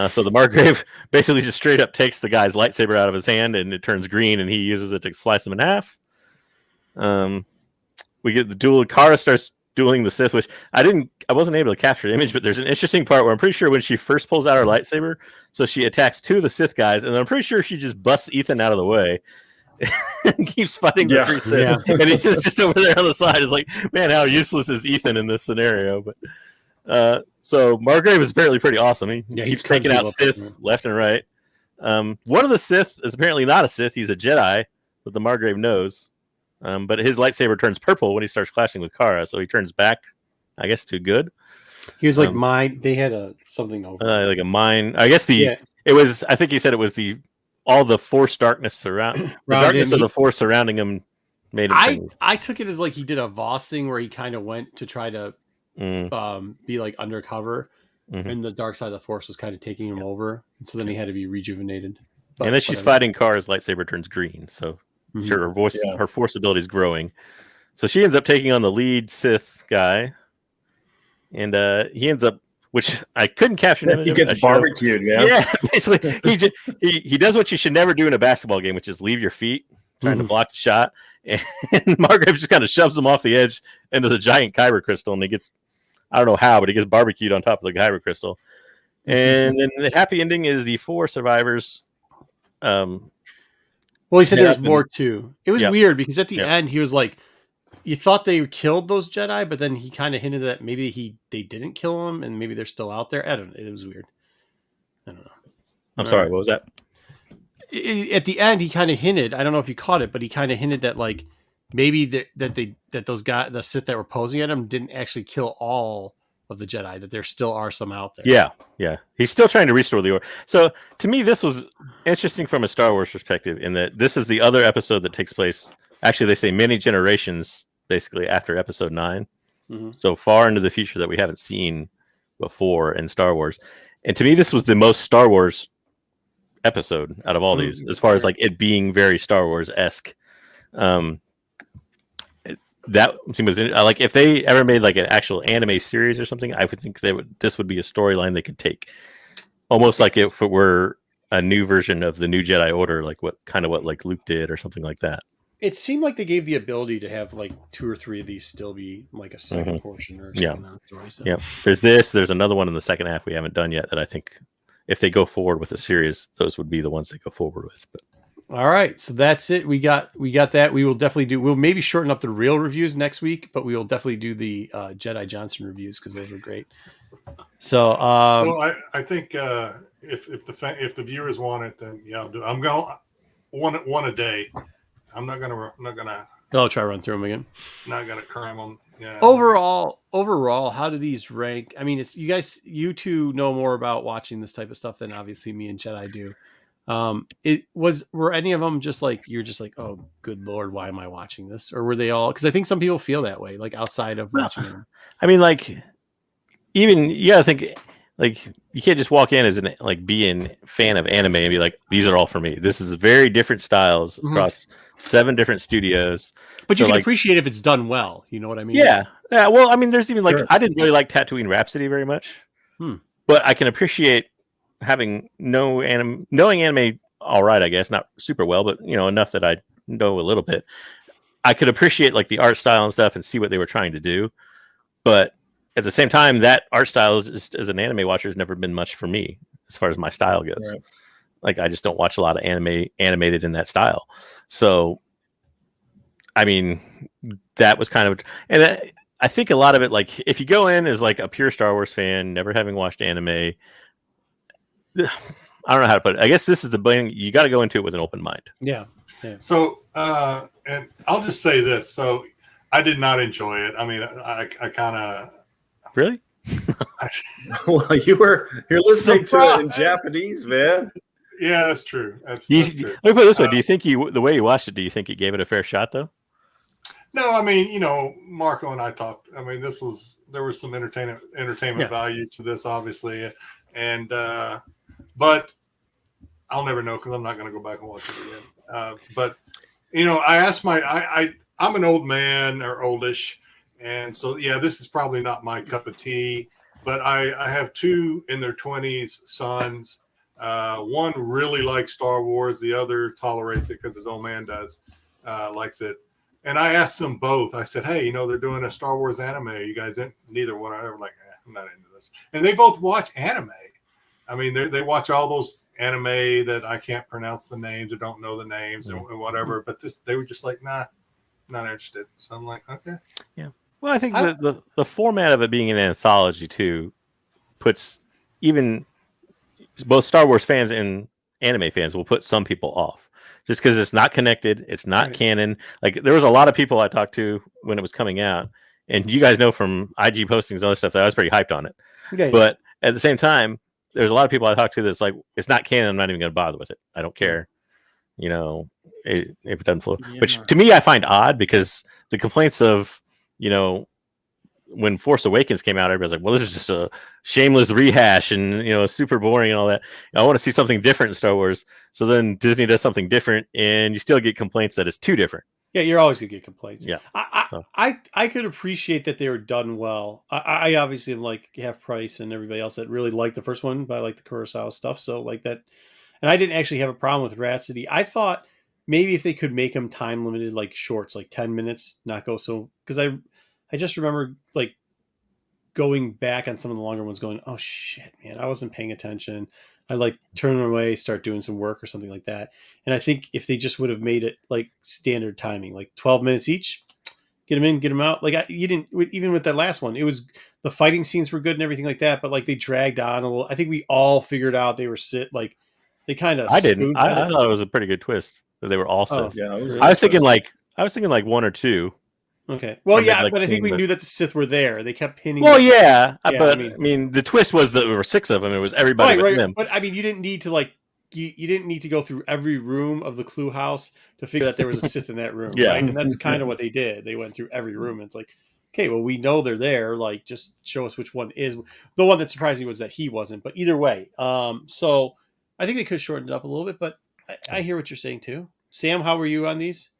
So the Margrave basically just straight up takes the guy's lightsaber out of his hand, and it turns green, and he uses it to slice him in half. We get the duel. Kara starts dueling the Sith, which I wasn't able to capture the image, but there's an interesting part where I'm pretty sure when she first pulls out her lightsaber, so she attacks 2 of the Sith guys, and I'm pretty sure she just busts Ethan out of the way and keeps fighting the 3 Sith. Yeah. And he's just over there on the side. It's like, man, how useless is Ethan in this scenario? But so Margrave is apparently pretty awesome. He's taking out Sith left and right. One of the Sith is apparently not a Sith. He's a Jedi that the Margrave knows. But his lightsaber turns purple when he starts clashing with Kara, so he turns back, I guess, to good. He was like mine. They had something over like a mine. I guess it was. I think he said it was all the Force darkness the darkness of the Force surrounding him made him. I took it as like he did a Voss thing where he kind of went to try to be like undercover, and the dark side of the Force was kind of taking him over, and so then he had to be rejuvenated. And then she's fighting Kara's lightsaber turns green, so. Sure, her Force ability is growing. So she ends up taking on the lead Sith guy. And he ends up, which I couldn't capture. He gets barbecued, man. Yeah, basically. He does what you should never do in a basketball game, which is leave your feet, trying to block the shot. And Margrave just kind of shoves him off the edge into the giant kyber crystal. And he gets, I don't know how, but he gets barbecued on top of the kyber crystal. And then the happy ending is the 4 survivors. Well, he said there's more too. It was weird because at the end he was like, you thought they killed those Jedi, but then he kind of hinted that maybe they didn't kill them and maybe they're still out there. I don't know. It was weird. I don't know. I'm sorry. What was that? At the end, he kind of hinted. I don't know if you caught it, but he kind of hinted that like maybe that those guys, the Sith that were posing at him, didn't actually kill all of the Jedi. That there still are some out there. Yeah. He's still trying to restore the order. So to me, this was interesting from a Star Wars perspective in that this is the other episode that takes place. Actually, they say many generations, basically after Episode 9, so far into the future that we haven't seen before in Star Wars. And to me, this was the most Star Wars episode out of all these, as far as like it being very Star Wars-esque. that seems like if they ever made like an actual anime series or something, I would think this would be a storyline they could take, almost like if it were a new version of the New Jedi Order, like what like Luke did or something like that. It seemed like they gave the ability to have like 2 or 3 of these still be like a second portion or something. Yeah. There's another one in the second half we haven't done yet that I think if they go forward with a series, those would be the ones they go forward with. But all right, so that's it. We got that. We will definitely we'll maybe shorten up the real reviews next week, but we will definitely do the Jedi Johnson reviews because those were great. So, I think if the viewers want it, then yeah, I'll do. I'm going one a day. I'm not gonna. I'll try to run through them again. Not gonna cram them. Yeah. Overall, how do these rank? I mean, it's you two know more about watching this type of stuff than obviously me and Jedi do. Were any of them just like you're just like, oh, good Lord, why am I watching this? Or were they all? Because I think some people feel that way, like outside of watching them. I mean, like even I think like you can't just walk in as an being fan of anime and be like, these are all for me. This is very different styles across 7 different studios. But so you can appreciate if it's done well. You know what I mean? Yeah. Well, I mean, there's even I didn't really like Tatooine Rhapsody very much, but I can appreciate having knowing anime all right, I guess, not super well, but enough that I know a little bit. I could appreciate like the art style and stuff and see what they were trying to do, but at the same time, that art style is, as an anime watcher, has never been much for me as far as my style goes. Right. Like I just don't watch a lot of anime animated in that style. So, I mean, that was kind of, and I think a lot of it, like if you go in as like a pure Star Wars fan, never having watched anime, I don't know how to put it. I guess this is the thing. You got to go into it with an open mind. Yeah. So, and I'll just say this. So I did not enjoy it. I mean, I kind of. Really? Well, you're listening to it in Japanese, man. Yeah, that's true. That's true. Let me put it this way. Do you think the way you watched it, do you think you gave it a fair shot though? No, I mean, Marco and I talked. I mean, there was some entertainment value to this, obviously. And but I'll never know because I'm not going to go back and watch it again. But I asked I'm an old man or oldish, and so this is probably not my cup of tea. But I have 2 in their 20s sons. One really likes Star Wars. The other tolerates it because his old man likes it. And I asked them both. I said, "Hey, they're doing a Star Wars anime. Are you guys in?" Neither one. I were like, "I'm not into this." And they both watch anime. I mean, they watch all those anime that I can't pronounce the names or don't know the names and whatever. But they were just like, "Nah, not interested." So I'm like, "Okay." Yeah. Well, I think the format of it being an anthology too puts even both Star Wars fans and anime fans will put some people off. Just because it's not connected, it's not canon. Like there was a lot of people I talked to when it was coming out, and you guys know from IG postings and other stuff that I was pretty hyped on it. Okay, but at the same time, there's a lot of people I talked to that's like, it's not canon. I'm not even going to bother with it. I don't care. If it doesn't flow. Yeah. Which to me I find odd because the complaints of when Force Awakens came out, everybody's like, well, this is just a shameless rehash and, super boring and all that. I want to see something different in Star Wars. So then Disney does something different and you still get complaints that it's too different. Yeah, you're always going to get complaints. Yeah. I could appreciate that they were done well. I obviously am like Half Price and everybody else that really liked the first one, but I like the Kurosawa stuff. So like that. And I didn't actually have a problem with Rhapsody. I thought maybe if they could make them time limited, like shorts, like 10 minutes, not go so, because I just remember like going back on some of the longer ones going, oh shit, man, I wasn't paying attention. I like turn away, start doing some work or something like that. And I think if they just would have made it like standard timing, like 12 minutes each, get them in, get them out. Like you didn't, even with that last one, it was, the fighting scenes were good and everything like that, but like they dragged on a little. I think we all figured out they were they kind of, I didn't, I thought it was a pretty good twist that they were all Sith. Yeah, I was thinking like 1 or 2. Okay. Well, yeah, but I think we knew that the Sith were there. They kept pinning. Well, yeah, but I mean, the twist was that there were 6 of them. It was everybody with them. But I mean, you didn't need to you didn't need to go through every room of the Clue House to figure that there was a Sith in that room. Yeah, right? And that's kind of what they did. They went through every room. And it's like, okay, well, we know they're there. Like, just show us which one is. The one that surprised me was that he wasn't. But either way, so I think they could have shortened it up a little bit. But I hear what you're saying too. Sam, how were you on these?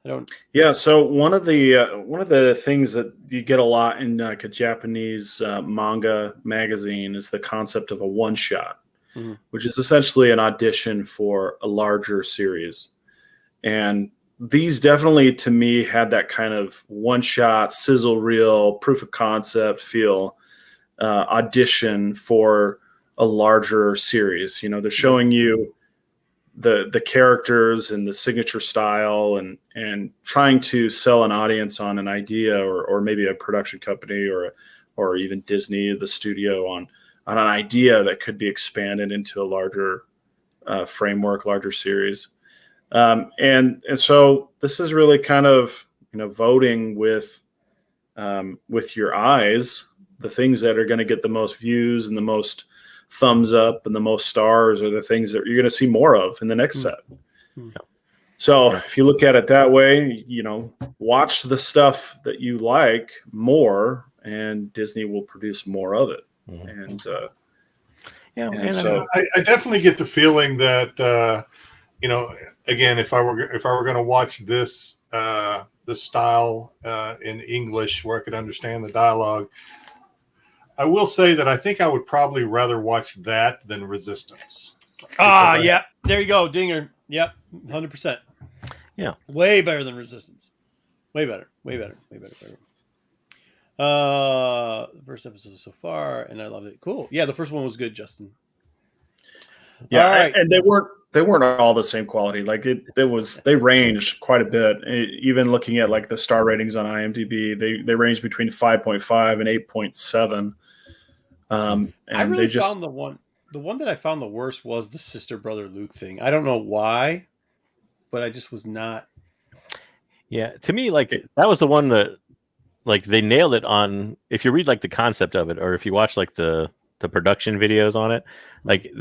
I don't. Yeah. So one of the things that you get a lot in like a Japanese manga magazine is the concept of a one shot, which is essentially an audition for a larger series. And these definitely, to me, had that kind of one shot, sizzle reel, proof of concept feel, audition for a larger series. You know, they're showing you the characters and the signature style and trying to sell an audience on an idea or maybe a production company or even Disney, the studio, on an idea that could be expanded into a larger framework, larger series. And so this is really kind of, you know, voting with your eyes, the things that are going to get the most views and the most thumbs up and the most stars are the things that you're going to see more of in the next set. So if you look at it that way, you know, watch the stuff that you like more and Disney will produce more of it. And, so I definitely get the feeling that, you know, again, if I were going to watch this style in English where I could understand the dialogue, I will say that I think I would probably rather watch that than Resistance. Yeah. There you go, dinger. Yep, 100%. Yeah, way better than Resistance. Way better. The first episode so far, and I loved it. Cool. Yeah, the first one was good, Justin. Yeah, all right. And they weren't all the same quality. Like they ranged quite a bit. Even looking at like the star ratings on IMDb, they range between 5.5 and 8.7. And I really found the one that I found the worst was the sister brother Luke thing. I don't know why, but I just was not. Yeah, to me, like that was the one that, like, they nailed it on. If you read like the concept of it, or if you watch like the production videos on it, like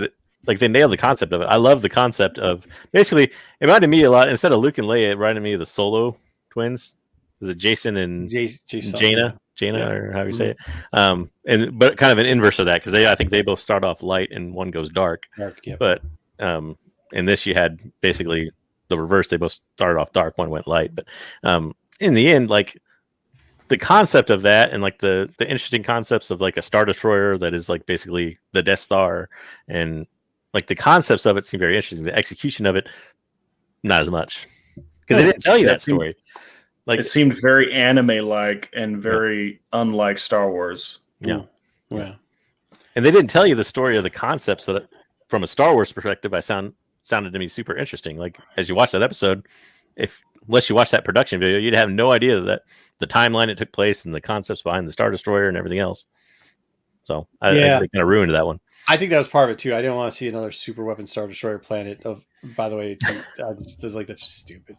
they nailed the concept of it. I love the concept of, basically it reminded me a lot, instead of Luke and Leia, it reminded me of the Solo twins. Is it Jason and Jaina? Jaina, or how you say it, but kind of an inverse of that, because I think they both start off light and one goes dark. Yeah. But in this, you had basically the reverse. They both started off dark, one went light. But in the end, like the concept of that, and like the interesting concepts of like a Star Destroyer that is like basically the Death Star, and like the concepts of it seem very interesting. The execution of it, not as much, because they didn't tell you that story. Like, it seemed very anime-like and very unlike Star Wars. Yeah. And they didn't tell you the story of the concepts that, from a Star Wars perspective, sounded to me super interesting. Like, as you watch that episode, unless you watch that production video, you'd have no idea that the timeline it took place and the concepts behind the Star Destroyer and everything else. So I think they kind of ruined that one. I think that was part of it too. I didn't want to see another super weapon Star Destroyer planet. By the way, that's just stupid.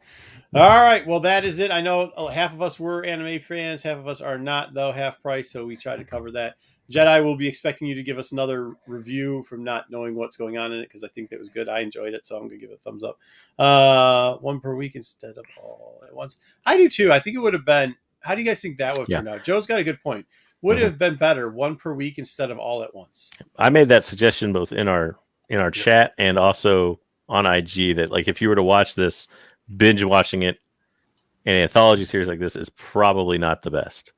All right, well, that is it. I know half of us were anime fans, half of us are not, though, half price. So we tried to cover that. Jedi will be expecting you to give us another review from not knowing what's going on in it, because I think that was good. I enjoyed it, so I'm going to give it a thumbs up. One per week instead of all at once. I do too. I think it would have been. How do you guys think that would have turned out? Joe's got a good point. Would it have been better one per week instead of all at once? I made that suggestion both in our chat and also on IG, that like if you were to watch this, binge watching it, an anthology series like this is probably not the best,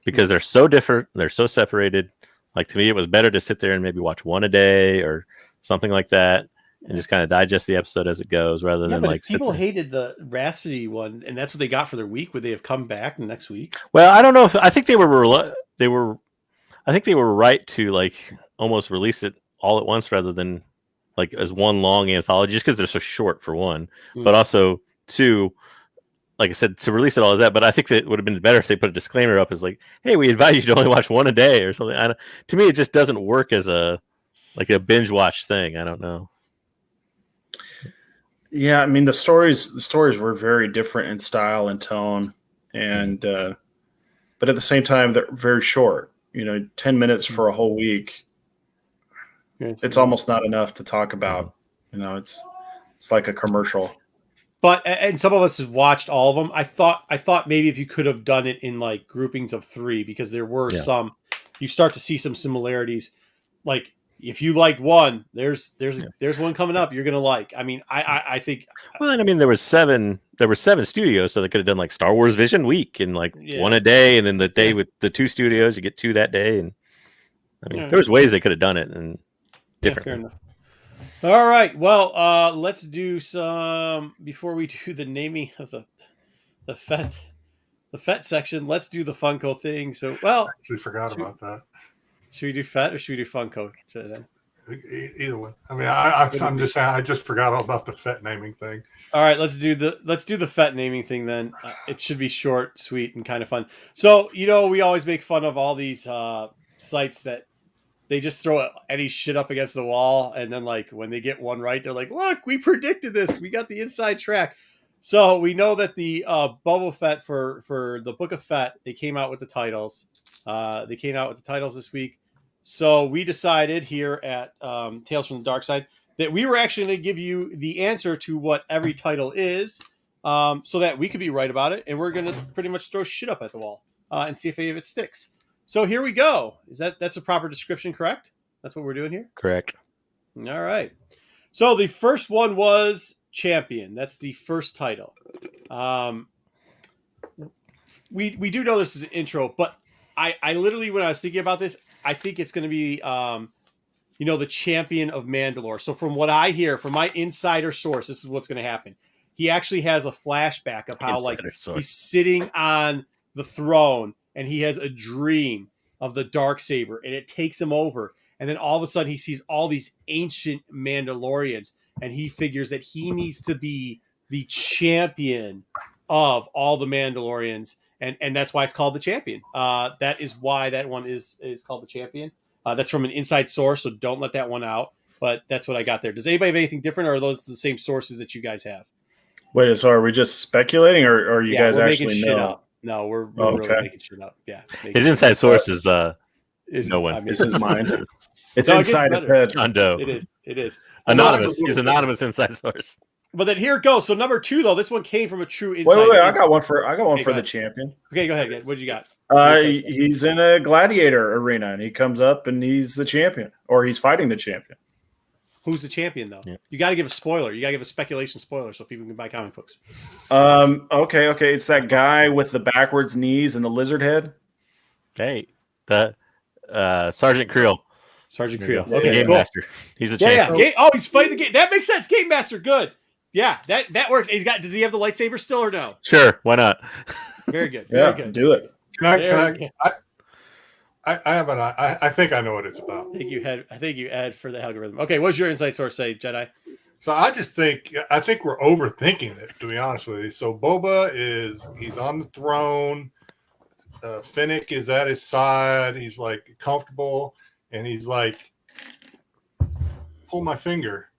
because they're so different, they're so separated. Like, to me, it was better to sit there and maybe watch one a day or something like that, and just kind of digest the episode as it goes, rather than like people hated the Rhapsody one, and that's what they got for their week. Would they have come back the next week? Well, I don't know if I think they were right to like almost release it all at once rather than like as one long anthology, just because they're so short, for one, but also two, like I said, to release it all as that. But I think that it would have been better if they put a disclaimer up as like, hey, we advise you to only watch one a day or something. To me, it just doesn't work as a binge watch thing. I don't know. Yeah, I mean, the stories were very different in style and tone, and but at the same time, they're very short. 10 minutes for a whole week. It's almost not enough to talk about. It's like a commercial. But and some of us have watched all of them. I thought maybe if you could have done it in like groupings of 3, because there were some. You start to see some similarities. Like if you liked one, there's one coming up you're gonna like. I mean, I think. Well, and I mean, there were seven studios, so they could have done like Star Wars Vision Week and like one a day, and then the day with the 2 studios, you get 2 that day, and I mean, there was ways they could have done it and differently. Fair enough. All right, well, let's do some before we do the naming of the Fett section. Let's do the Funko thing. So, well, I actually forgot about that. Should we do Fett or should we do Funko? Either one. I mean, I'm just saying. I just forgot all about the Fett naming thing. All right, let's do the Fett naming thing then. It should be short, sweet, and kind of fun. So we always make fun of all these sites that they just throw any shit up against the wall, and then like when they get one right, they're like, "Look, we predicted this. We got the inside track." So we know that the Boba Fett for the Book of Fett, they came out with the titles. They came out with the titles this week. So we decided here at Tales from the Dark Side that we were actually going to give you the answer to what every title is, so that we could be right about it. And we're going to pretty much throw shit up at the wall and see if any of it sticks. So here we go. That's a proper description, correct? That's what we're doing here? Correct. All right. So the first one was Champion. That's the first title. We do know this is an intro, but I literally, when I was thinking about this, I think it's going to be, the Champion of Mandalore. So from what I hear, from my insider source, this is what's going to happen. He actually has a flashback of how he's sitting on the throne and he has a dream of the Darksaber and it takes him over. And then all of a sudden he sees all these ancient Mandalorians and he figures that he needs to be the champion of all the Mandalorians. And that's why it's called the Champion. That is why that one is called the Champion. That's from an inside source, so don't let that one out. But that's what I got there. Does anybody have anything different, or are those the same sources that you guys have? Wait, so are we just speculating, or are you guys actually making shit up? No, we're really making shit up. Yeah. His inside source is no one. I mean, this is mine. It's inside his head. John Doe. It is. Anonymous. He's anonymous inside source. But then here it goes. So number 2, though, this one came from a true inside. Wait. I got one for the champion. Okay, go ahead. What you got? He's in a gladiator arena and he comes up and he's the champion, or he's fighting the champion. Who's the champion, though? Yeah. You got to give a spoiler. You got to give a speculation spoiler so people can buy comic books. Okay. It's that guy with the backwards knees and the lizard head. Hey, the Sergeant Creel. Sergeant Creel. Okay, Game Master. He's a champion. Yeah. Oh, he's fighting the game. That makes sense. Game Master. Good. Yeah, that works. Does he have the lightsaber still or no? Sure, why not? Very good. Yeah, Very good. Do it. I think I know what it's about. I think you had for the algorithm. Okay, what's your inside source say, Jedi? So I think we're overthinking it, to be honest with you. So Boba he's on the throne. Fennec is at his side. He's like comfortable, and he's like, pull my finger,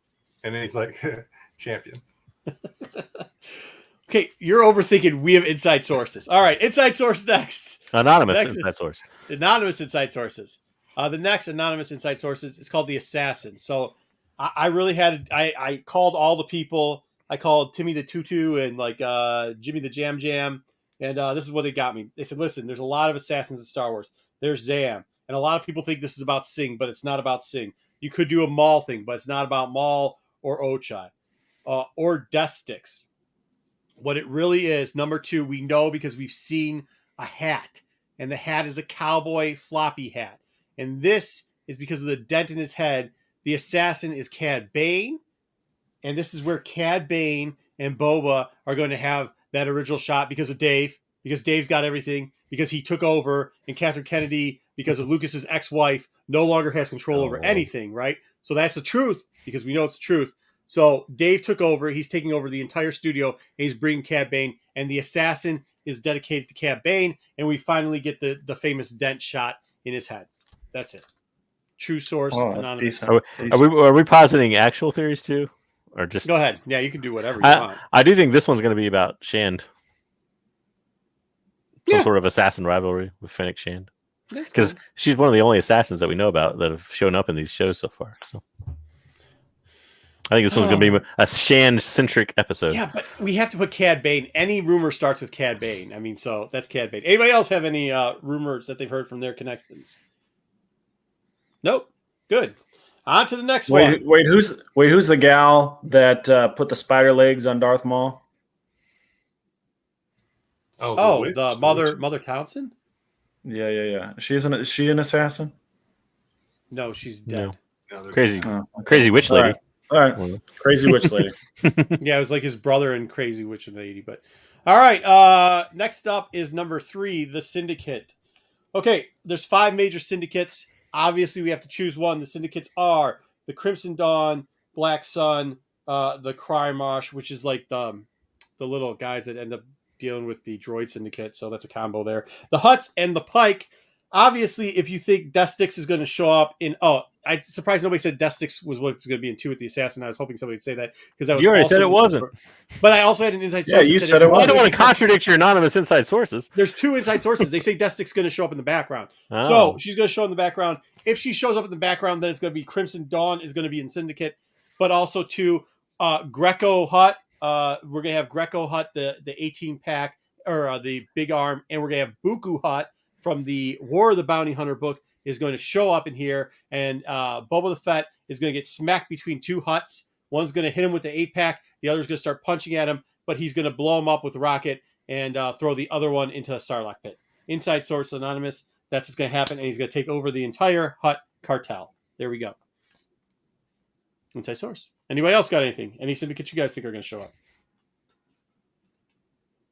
and then he's like, champion. Okay, you're overthinking. We have inside sources. All right, inside source next. Anonymous inside source. Anonymous inside sources. The next anonymous inside sources is called the Assassin. So I really had I called all the people. I called Timmy the Tutu and like Jimmy the Jam Jam, and this is what they got me. They said, "Listen, there's a lot of assassins in Star Wars. There's Zam, and a lot of people think this is about Sing, but it's not about Sing. You could do a Maul thing, but it's not about Maul or Ochai or Death Sticks." What it really is, number 2, we know because we've seen a hat, and the hat is a cowboy floppy hat. And this is because of the dent in his head. The assassin is Cad Bane, and this is where Cad Bane and Boba are going to have that original shot because of Dave, because Dave's got everything, because he took over, and Catherine Kennedy, because of Lucas's ex-wife, no longer has control over anything, right? So that's the truth, because we know it's the truth. So Dave took over. He's taking over the entire studio, and he's bringing Cad Bane, and the assassin is dedicated to Cad Bane, and we finally get the famous dent shot in his head. That's it. True source, anonymous. Are we positing actual theories too, or just go ahead? Yeah, you can do whatever you want. I do think this one's going to be about Shand. Some sort of assassin rivalry with Fennec Shand, because she's one of the only assassins that we know about that have shown up in these shows so far. So I think this one's going to be a Shand-centric episode. Yeah, but we have to put Cad Bane. Any rumor starts with Cad Bane. I mean, so that's Cad Bane. Anybody else have any rumors that they've heard from their connections? Nope. Good. On to the next one. Wait, who's the gal that put the spider legs on Darth Maul? Oh, The Mother Townsend? Yeah. Is she an assassin? No, she's dead. No, Crazy, Oh, okay. crazy witch lady. All right. Crazy witch lady. Yeah, it was like his brother in Crazy Witch Lady. But all right, next up is number 3, the Syndicate. Okay, there's 5 major syndicates. Obviously, we have to choose one. The syndicates are the Crimson Dawn, Black Sun, the Krymosh, which is like the little guys that end up dealing with the droid syndicate. So that's a combo there. The Hutts and the Pike. Obviously, if you think Death Sticks is going to show up in... Oh, I'm surprised nobody said Death Sticks was what's going to be in 2 with the Assassin. I was hoping somebody would say that. Because that was You already said it wasn't. But I also had an inside Yeah, source. you that said it I wasn't. don't want to contradict your anonymous inside sources. There's 2 inside sources. They say Death Stick's going to show up in the background. Oh. So she's going to show in the background. If she shows up in the background, then it's going to be Crimson Dawn is going to be in Syndicate. But also to Greco Hutt. We're going to have Greco Hutt, the 18-pack, or the big arm. And we're going to have Buku Hutt from the War of the Bounty Hunter book is going to show up in here. And Boba the Fett is going to get smacked between 2 Hutts. One's going to hit him with the 8-pack. The other's going to start punching at him. But he's going to blow him up with a rocket and throw the other one into a Sarlacc pit. Inside source anonymous. That's what's going to happen. And he's going to take over the entire Hutt cartel. There we go. Inside source. Anybody else got anything? Any syndicates you guys think are going to show up?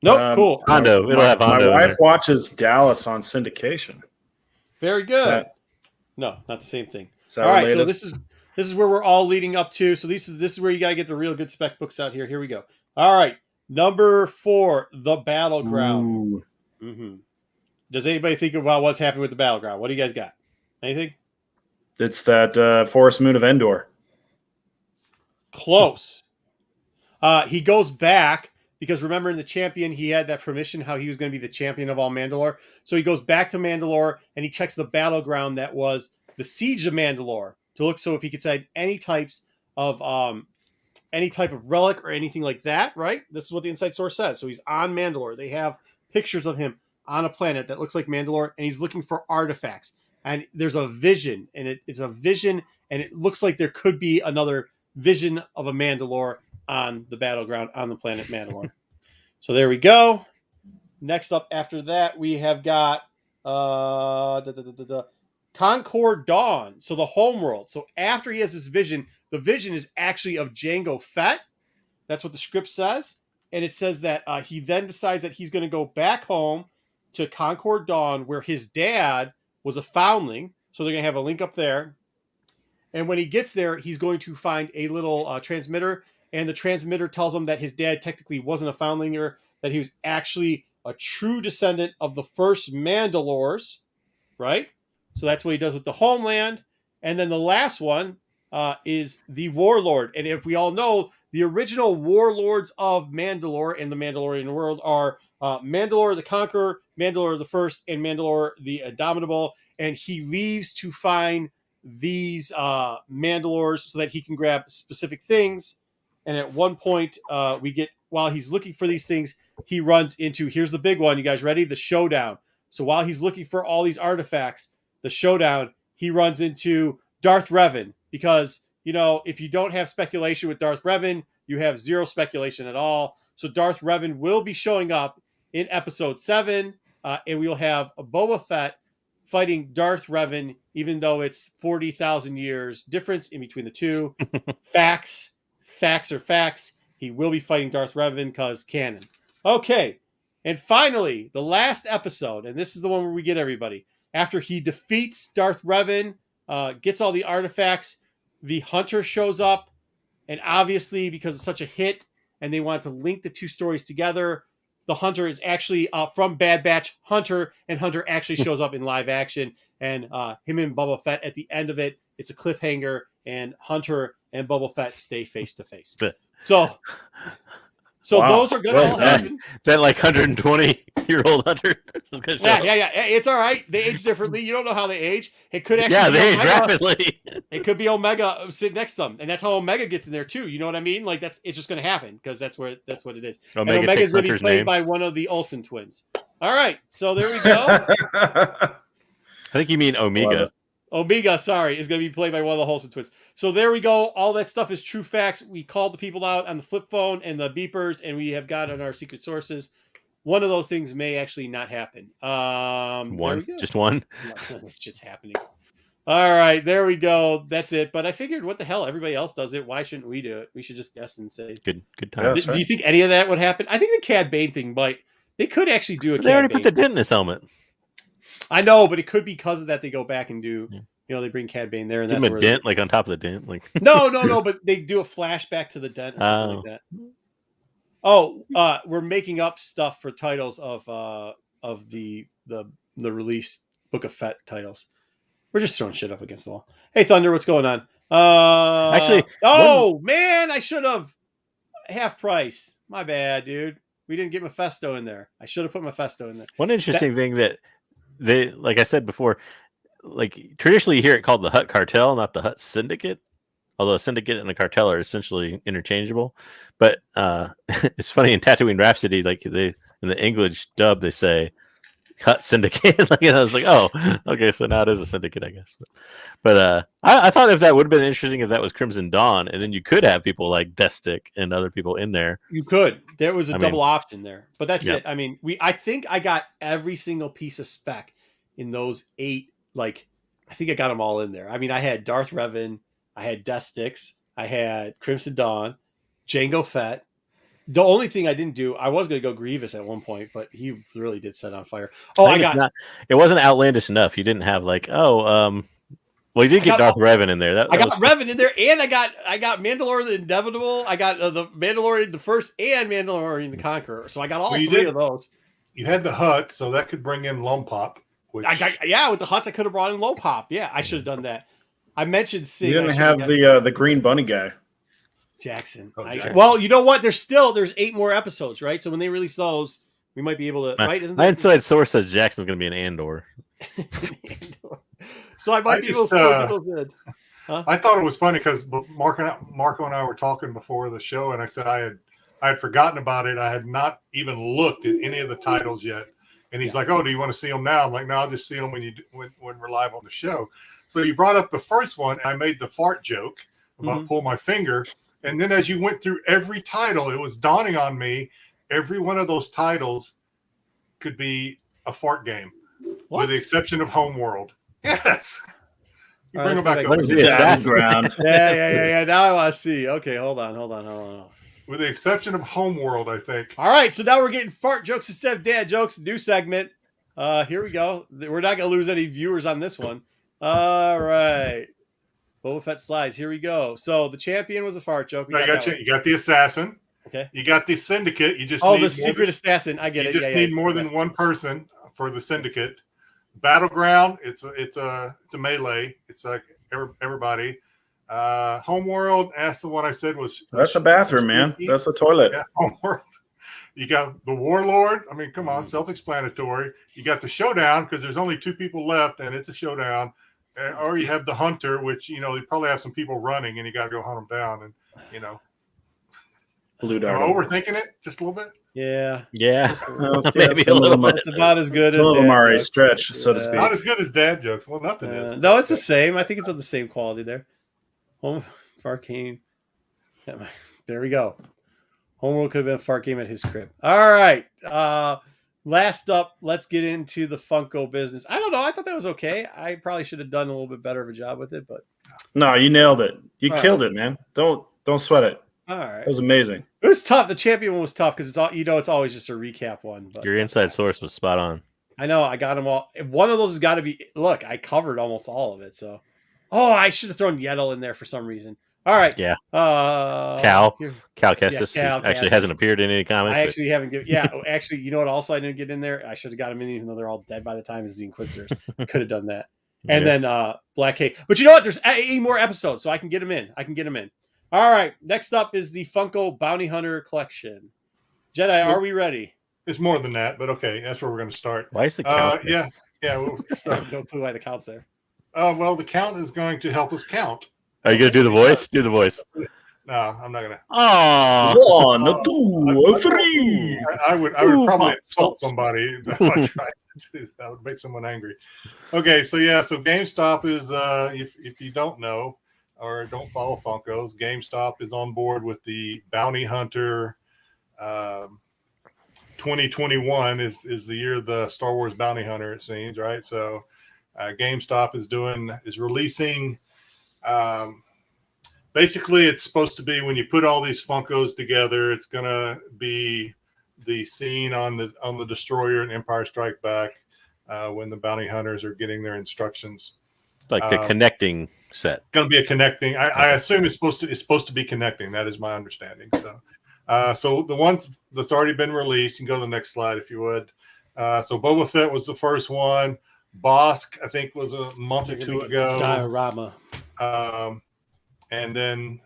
Nope. Cool. Hondo. It'll have Hondo. My wife watches Dallas on syndication. Very good. That, no, not the same thing. All All right. So this is where we're all leading up to. So this is where you got to get the real good spec books out here. Here we go. All right. Number 4, the Battleground. Mm-hmm. Does anybody think about what's happening with the Battleground? What do you guys got? Anything? It's that forest moon of Endor. Close. He goes back because remember in the Champion, he had that permission how he was going to be the champion of all Mandalore. So he goes back to Mandalore and he checks the Battleground that was the Siege of Mandalore to look so if he could find any type of relic or anything like that, right? This is what the inside source says. So he's on Mandalore. They have pictures of him on a planet that looks like Mandalore, and he's looking for artifacts. And there's a vision, and it's a vision, and it looks like there could be another vision of a Mandalore on the Battleground on the planet Mandalore. So there we go. Next up after that, we have got Concord Dawn. So the homeworld. So after he has this vision, the vision is actually of Jango Fett. That's what the script says. And it says that he then decides that he's going to go back home to Concord Dawn, where his dad was a foundling. So they're going to have a link up there. And when he gets there, he's going to find a little transmitter. And the transmitter tells him that his dad technically wasn't a foundlinger, that he was actually a true descendant of the first Mandalores, right? So that's what he does with the homeland. And then the last one is the Warlord. And if we all know, the original warlords of Mandalore and the Mandalorian world are Mandalore the Conqueror, Mandalore the First, and Mandalore the Indomitable. And he leaves to find these Mandalores so that he can grab specific things. And at one point, while he's looking for these things, he runs into, here's the big one. You guys ready? The showdown. So while he's looking for all these artifacts, the showdown, he runs into Darth Revan. Because, if you don't have speculation with Darth Revan, you have zero speculation at all. So Darth Revan will be showing up in episode 7, and we'll have a Boba Fett fighting Darth Revan, even though it's 40,000 years difference in between the two. Facts are facts. He will be fighting Darth Revan because canon. Okay, and finally, the last episode, and this is the one where we get everybody. After he defeats Darth Revan, gets all the artifacts, the Hunter shows up, and obviously, because it's such a hit, and they want to link the two stories together, the Hunter is actually from Bad Batch Hunter, and Hunter actually shows up in live action, and him and Boba Fett at the end of it, it's a cliffhanger, and Hunter and Boba Fett stay face to face. So wow. Those are going to all happen. That like 120-year-old Hunter. Yeah. It's all right. They age differently. You don't know how they age. It could actually they age rapidly. It could be Omega sitting next to them, and that's how Omega gets in there too. You know what I mean? Like it's just going to happen because that's what it is. Omega is going to be played by one of the Olsen twins. All right, so there we go. I think you mean Omega. Omega, sorry, is going to be played by one of the Holson twins. So there we go. All that stuff is true facts. We called the people out on the flip phone and the beepers, and we have got on our secret sources. One of those things may actually not happen. One, just one. Shit's happening. All right, there we go. That's it. But I figured, what the hell? Everybody else does it. Why shouldn't we do it? We should just guess and say. Good time. Do you think any of that would happen? I think the Cad Bane thing might. They could actually do a. They already put the dent in his helmet. I know, but it could be because of that. They go back and do. They bring Cad Bane there, and give that's him a dent, like on top of the dent, like. No. But they do a flashback to the dent or something like that. Oh, we're making up stuff for titles of the release Book of Fett titles. We're just throwing shit up against the wall. Hey, Thunder, what's going on? Actually, man, I should have half price. My bad, dude. We didn't get Mephisto in there. I should have put Mephisto in there. One interesting thing that they, like I said before, like traditionally you hear it called the Hutt Cartel, not the Hutt Syndicate. Although a syndicate and a cartel are essentially interchangeable, but it's funny in Tatooine Rhapsody, like they in the English dub they say Hutt Syndicate. Like I was like, oh, okay, so now it is a syndicate, I guess. But I thought if that would have been interesting if that was Crimson Dawn, and then you could have people like Destic and other people in there. You could. There was a double option there, but that's it. I mean, I think I got every single piece of spec in those 8. Like, I think I got them all in there. I mean, I had Darth Revan. I had Death Sticks. I had Crimson Dawn, Jango Fett. The only thing I didn't do, I was going to go Grievous at one point, but he really did set on fire. Oh, it wasn't outlandish enough. You didn't have like, well, you did get Darth Revan in there. I got Revan in there, and I got Mandalore the Inevitable. I got the Mandalorian the First and Mandalorian the Conqueror. So I got all 3 of those. You had the Hutt, so that could bring in Lone Pop. With the Hutts, I could have brought in Low Pop. Yeah, I should have done that. I mentioned Sing. You didn't have the Green Bunny guy. Jackson. Well, you know what? There's 8 more episodes, right? So when they release those, we might be able to. Right? Isn't my inside source says Jackson's going to be an Andor. So I might be able to still get those in. Huh? I thought it was funny because Marco and I were talking before the show, and I said I had forgotten about it. I had not even looked at any of the titles yet, and he's like, "Oh, do you want to see them now?" I'm like, "No, I'll just see them when we're live on the show." So you brought up the first one, and I made the fart joke about pull my finger. And then as you went through every title, it was dawning on me, every one of those titles could be a fart game, with the exception of Homeworld. Yes. You bring them back up. The assassin ground. Yeah. Now I want to see. Okay, hold on. With the exception of Homeworld, I think. All right, so now we're getting fart jokes instead of dad jokes. New segment. Here we go. We're not going to lose any viewers on this one. All right. Boba Fett slides. Here we go. So the champion was a fart joke. You got the assassin. Okay. You got the syndicate. You just need the secret assassin. I get it. You just need more than one person for the syndicate. Battleground. It's a melee. It's like everybody. Homeworld. That's the one I said was. That's the bathroom, man. That's the toilet. Yeah, Homeworld. You got the Warlord. I mean, come on, self-explanatory. You got the Showdown because there's only 2 people left, and it's a showdown. Or you have the Hunter, which you probably have some people running, and you got to go hunt them down. And Blue Dart. Overthinking it just a little bit. Yeah. Maybe a little bit. It's about as good as Mari stretch, so to speak. Not as good as dad jokes. Well, nothing is. No, it's the same. I think it's on the same quality there. Home Fart Game. There we go. Homeworld could have been a fart game at his crib. All right. Last up, let's get into the Funko business. I don't know. I thought that was okay. I probably should have done a little bit better of a job with it, but no, you nailed it. You killed it, man. Don't sweat it. All right. It was amazing. It was tough. The champion one was tough because it's always just a recap one. But your inside source was spot on. I know. I got them all. One of those has got to be. Look, I covered almost all of it. So, I should have thrown Yeddle in there for some reason. All right. Yeah. Cal Kestis actually hasn't appeared in any comic. I actually haven't given. Yeah. Actually, you know what? Also, I didn't get in there. I should have got him in, even though they're all dead by the time as the Inquisitors. Could have done that. And then Black Cake. But you know what? There's 8 more episodes, so I can get them in. All right. Next up is the Funko Bounty Hunter Collection. Jedi, are we ready? It's more than that, but okay. That's where we're going to start. Why is the count? Yeah. No clue why the count's there. Well, the count is going to help us count. Are you going to do the voice? Do the voice. No, I'm not gonna. Oh, 1, 2, 3. I would probably insult somebody if I tried to do that. That would make someone angry. Okay, so GameStop is if you don't know or don't follow Funkos, GameStop is on board with the Bounty Hunter. 2021 is the year of the Star Wars Bounty Hunter, it seems, right? So GameStop is releasing. Basically, it's supposed to be when you put all these Funkos together, it's gonna be the scene on the destroyer in Empire Strike Back when the bounty hunters are getting their instructions. Like a connecting set. Going to be a connecting. I assume it's supposed to be connecting. That is my understanding. So the ones that's already been released. You can go to the next slide if you would. So Boba Fett was the first one. Bosk, I think, was a month or two ago. Diorama. And then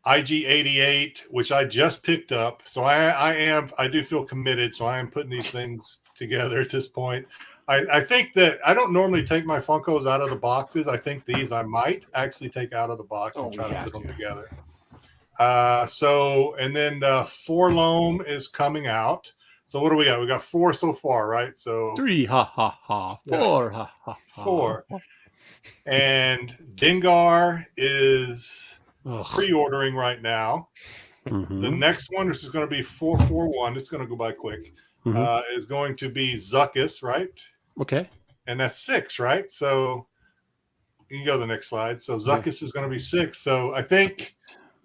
IG-88, which I just picked up. So I do feel committed. So I am putting these things together at this point. I think that I don't normally take my Funkos out of the boxes. I think these I might actually take out of the box and try to put them together. And then Forlome is coming out. So what do we got? We got 4 so far, right? So 3, ha ha ha. 4, ha ha ha. 4. And Dengar is pre-ordering right now. Mm-hmm. The next one, which is going to be 441, it's going to go by quick, is going to be Zuckuss, right? Okay. And that's 6, right? So you can go to the next slide. So Zuckuss is going to be 6. So I think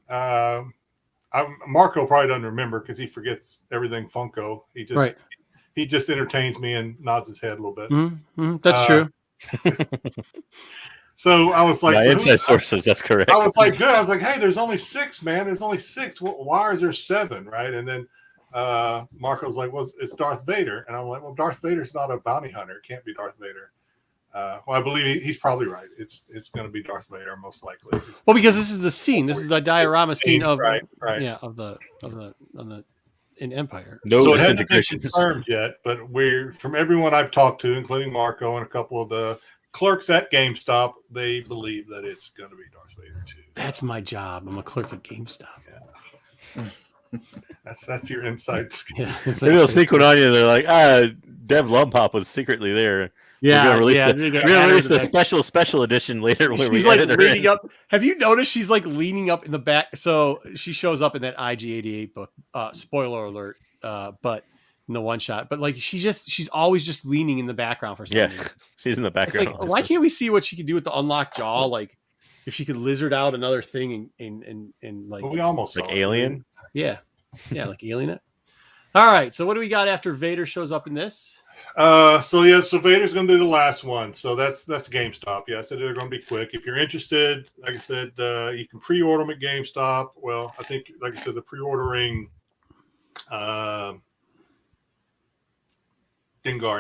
Marco probably doesn't remember because he forgets everything Funko. He just entertains me and nods his head a little bit. Mm-hmm. That's true. So I was like, inside sources, that's correct. I was like, good. I was like, hey, there's only 6, man. There's only 6. Why is there 7, right? And then Marco's like, well, it's Darth Vader. And I'm like, well, Darth Vader's not a bounty hunter. It can't be Darth Vader. Well, I believe he's probably right. It's going to be Darth Vader most likely. Well, because this is the scene. This is the diorama scene of right. of the in Empire. No, so it hasn't been confirmed yet, but from everyone I've talked to, including Marco and a couple of the clerks at GameStop, they believe that it's going to be Darth Vader too. That's my job. I'm a clerk at GameStop. Yeah. That's your inside skill. Yeah, maybe they'll sneak one on you. They're like, Dev Lumpop was secretly there. Yeah, we're gonna release the special edition later. She's like leaning up. Have you noticed she's like leaning up in the back? So she shows up in that IG-88 book. Spoiler alert. But in the one shot. But like she's always just leaning in the background for some reason. She's in the background. It's like, why can't we see what she could do with the unlocked jaw? Like if she could lizard out another thing and like we almost like Alien. Yeah, like Alien it. All right. So what do we got after Vader shows up in this? So Vader's going to be the last one. So that's GameStop. Yeah, I said they're going to be quick. If you're interested, like I said, you can pre-order them at GameStop. Well, I think, like I said, the pre-ordering Dengar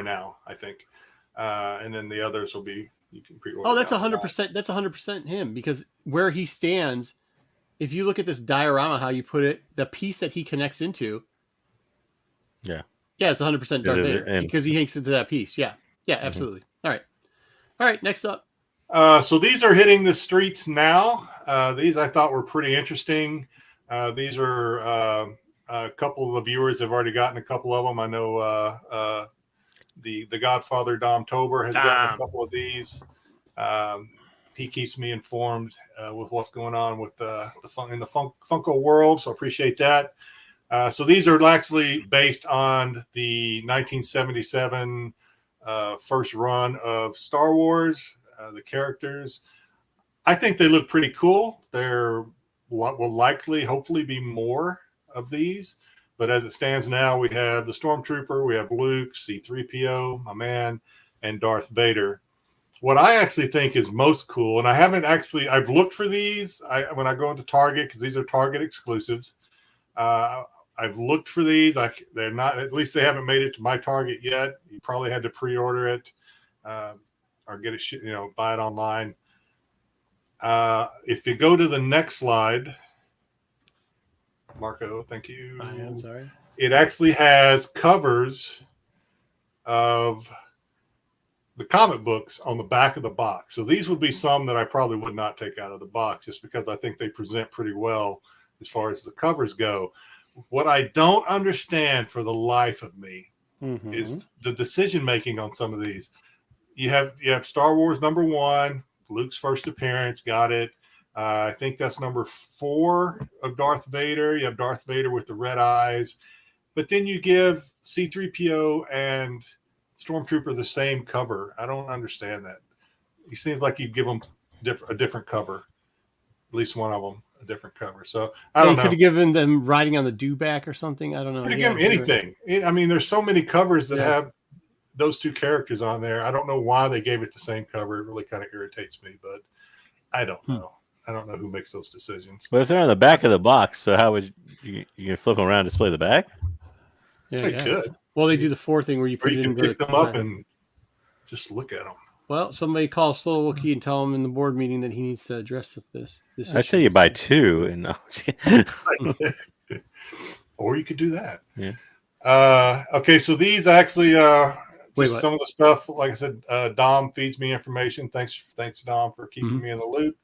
now, I think, and then the others will be you can pre-order. Oh, that's 100%. That's 100% him because where he stands, if you look at this diorama, how you put it, the piece that he connects into. Yeah. Yeah, it's 100% Darth Vader because he hangs into that piece. Yeah, absolutely. All right. Next up. So these are hitting the streets now. These I thought were pretty interesting. These are a couple of the viewers have already gotten a couple of them. I know the Godfather Dom Tober has gotten a couple of these. He keeps me informed with what's going on with in the Funko world, so appreciate that. So these are actually based on the 1977 first run of Star Wars, the characters. I think they look pretty cool. There will likely, hopefully, be more of these. But as it stands now, we have the Stormtrooper, we have Luke, C-3PO, my man, and Darth Vader. What I actually think is most cool, and I've looked for these when I go into Target, because these are Target exclusives. I've looked for these. They're not, at least they haven't made it to my Target yet. You probably had to pre-order it or get it, buy it online. If you go to the next slide, Marco, thank you. I am sorry. It actually has covers of the comic books on the back of the box. So these would be some that I probably would not take out of the box just because I think they present pretty well as far as the covers go. What I don't understand for the life of me is the decision making on some of these. You have Star Wars #1, Luke's first appearance, got it. I think that's number 4 of Darth Vader. You have Darth Vader with the red eyes, but then you give C-3PO and Stormtrooper the same cover. I don't understand that. He seems like you'd give them a different cover, at least one of them a different cover. So I don't know. Could have given them riding on the dewback or something. I don't know. Could have given anything. I mean, there's so many covers that have those two characters on there. I don't know why they gave it the same cover. It really kind of irritates me, but I don't know. I don't know who makes those decisions. But if they're on the back of the box, so how would you flip them around and display the back? Yeah, they could. Well, they do the 4 thing where you put or you can pick them up and just look at them. Well, somebody call Slow Wookie and tell him in the board meeting that he needs to address this. I'd say you buy 2 and or you could do that. Yeah. Okay, so these actually some of the stuff, like I said, Dom feeds me information. Thanks Dom for keeping me in the loop.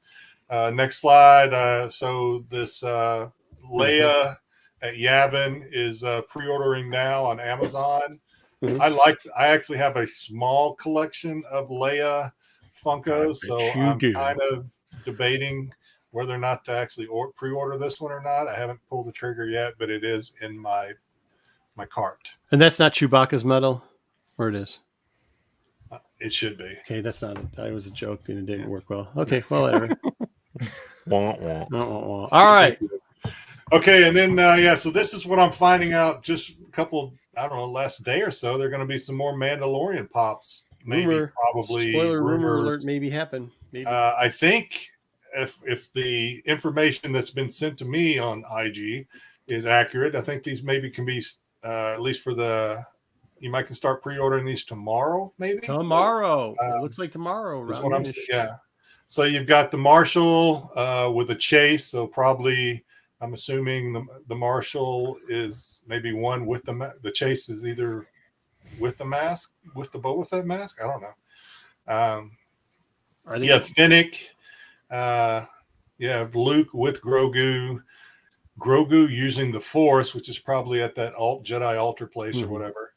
Next slide. So this Leia at Yavin is pre-ordering now on Amazon. I actually have a small collection of Leia Funkos, so I'm kind of debating whether or not to actually pre-order this one or not. I haven't pulled the trigger yet, but it is in my cart. And that's not Chewbacca's medal, or it is? It should be. Okay, that's not it. That was a joke and it didn't work well. Okay, well, whatever. All right. Okay, and then so this is what I'm finding out. Just a couple, I don't know, last day or so. There are going to be some more Mandalorian pops. Maybe, probably. Spoiler rumor alert. Maybe happen. Maybe. I think if the information that's been sent to me on IG is accurate, I think these maybe can be at least for the. You might can start pre-ordering these tomorrow. Maybe tomorrow. It looks like tomorrow. That's what I'm saying. Yeah. So you've got the Marshal with a chase. So probably. I'm assuming the Marshal is maybe one with the chase is either with the mask, with the Boba Fett mask. I don't know. You have Fennec. You have Luke with Grogu. Grogu using the Force, which is probably at that Jedi altar place or whatever.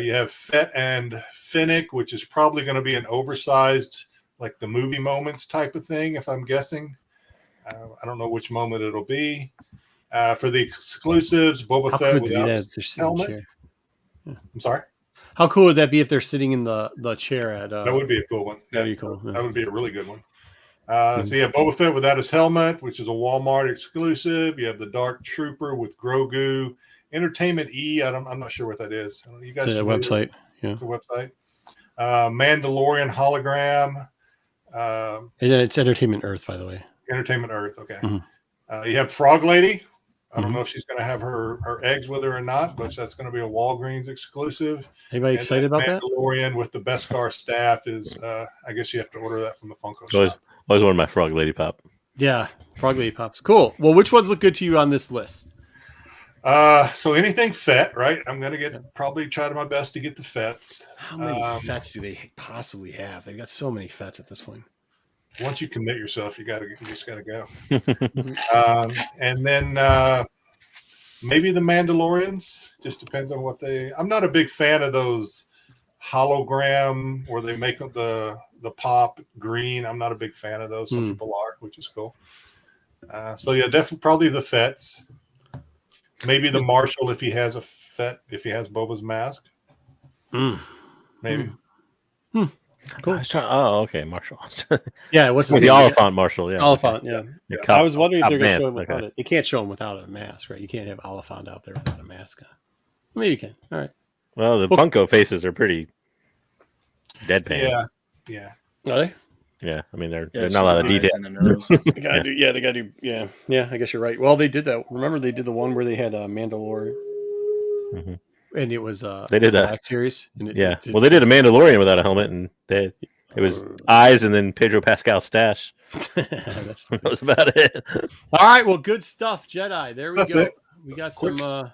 You have Fett and Fennec, which is probably going to be an oversized, like the movie moments type of thing, if I'm guessing. I don't know which moment it'll be. For the exclusives, Boba Fett without his helmet. I'm sorry? How cool would that be if they're sitting in the chair at... that would be a cool one. That'd be cool. Yeah. That would be a really good one. So you have Boba Fett without his helmet, which is a Walmart exclusive. You have the Dark Trooper with Grogu. Entertainment E, I'm not sure what that is. You guys it's a website. Yeah. It's a website. Mandalorian hologram. And it's Entertainment Earth, by the way. Entertainment Earth, okay. You have Frog Lady. I don't know if she's going to have her eggs with her or not, but that's going to be a Walgreens exclusive. Anybody excited about that? Mandalorian with the Beskar staff is, I guess you have to order that from the Funko shop. Always wanted my Frog Lady pop. Yeah, Frog Lady pops. Cool. Well, which ones look good to you on this list? So anything Fett, right? I'm going to probably try my best to get the Fetts. How many Fetts do they possibly have? They've got so many Fetts at this point. Once you commit yourself, you just got to go. And then maybe the Mandalorians. Just depends on what I'm not a big fan of those hologram where they make the pop green. I'm not a big fan of those. Some people are, which is cool. So yeah, definitely probably the Fetts. Maybe the Marshal if he has a Fett, if he has Boba's mask. Maybe. Cool. Okay, Marshal. Yeah, what's the Oliphant Marshal? Yeah, Oliphant. Yeah. I was wondering if they're going to show him without it. You can't show him without a mask, right? You can't have Oliphant out there without a mask. Maybe you can. All right. Well, the Funko faces are pretty deadpan. Yeah. Are they? Yeah, I mean they're not a lot of detail. They gotta do. Yeah. I guess you're right. Well, they did that. Remember, they did the one where they had Mandalore, and it was they did a Black Series. And they did a Mandalorian without a helmet, and it was eyes and then Pedro Pascal's stash. That's that was about it. All right, well, good stuff, Jedi. There we go. It. We got Quick. some.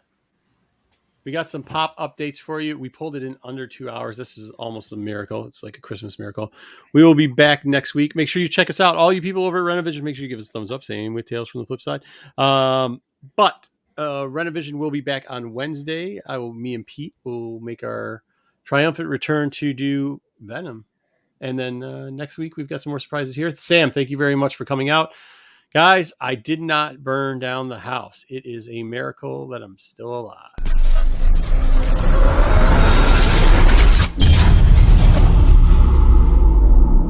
We got some pop updates for you. We pulled it in under 2 hours. This is almost a miracle. It's like a Christmas miracle. We will be back next week. Make sure you check us out. All you people over at Renovision, make sure you give us a thumbs up. Same with Tales from the Flip Side. But Renovision will be back on Wednesday. Me and Pete will make our triumphant return to do Venom. And then next week, we've got some more surprises here. Sam, thank you very much for coming out. Guys, I did not burn down the house. It is a miracle that I'm still alive.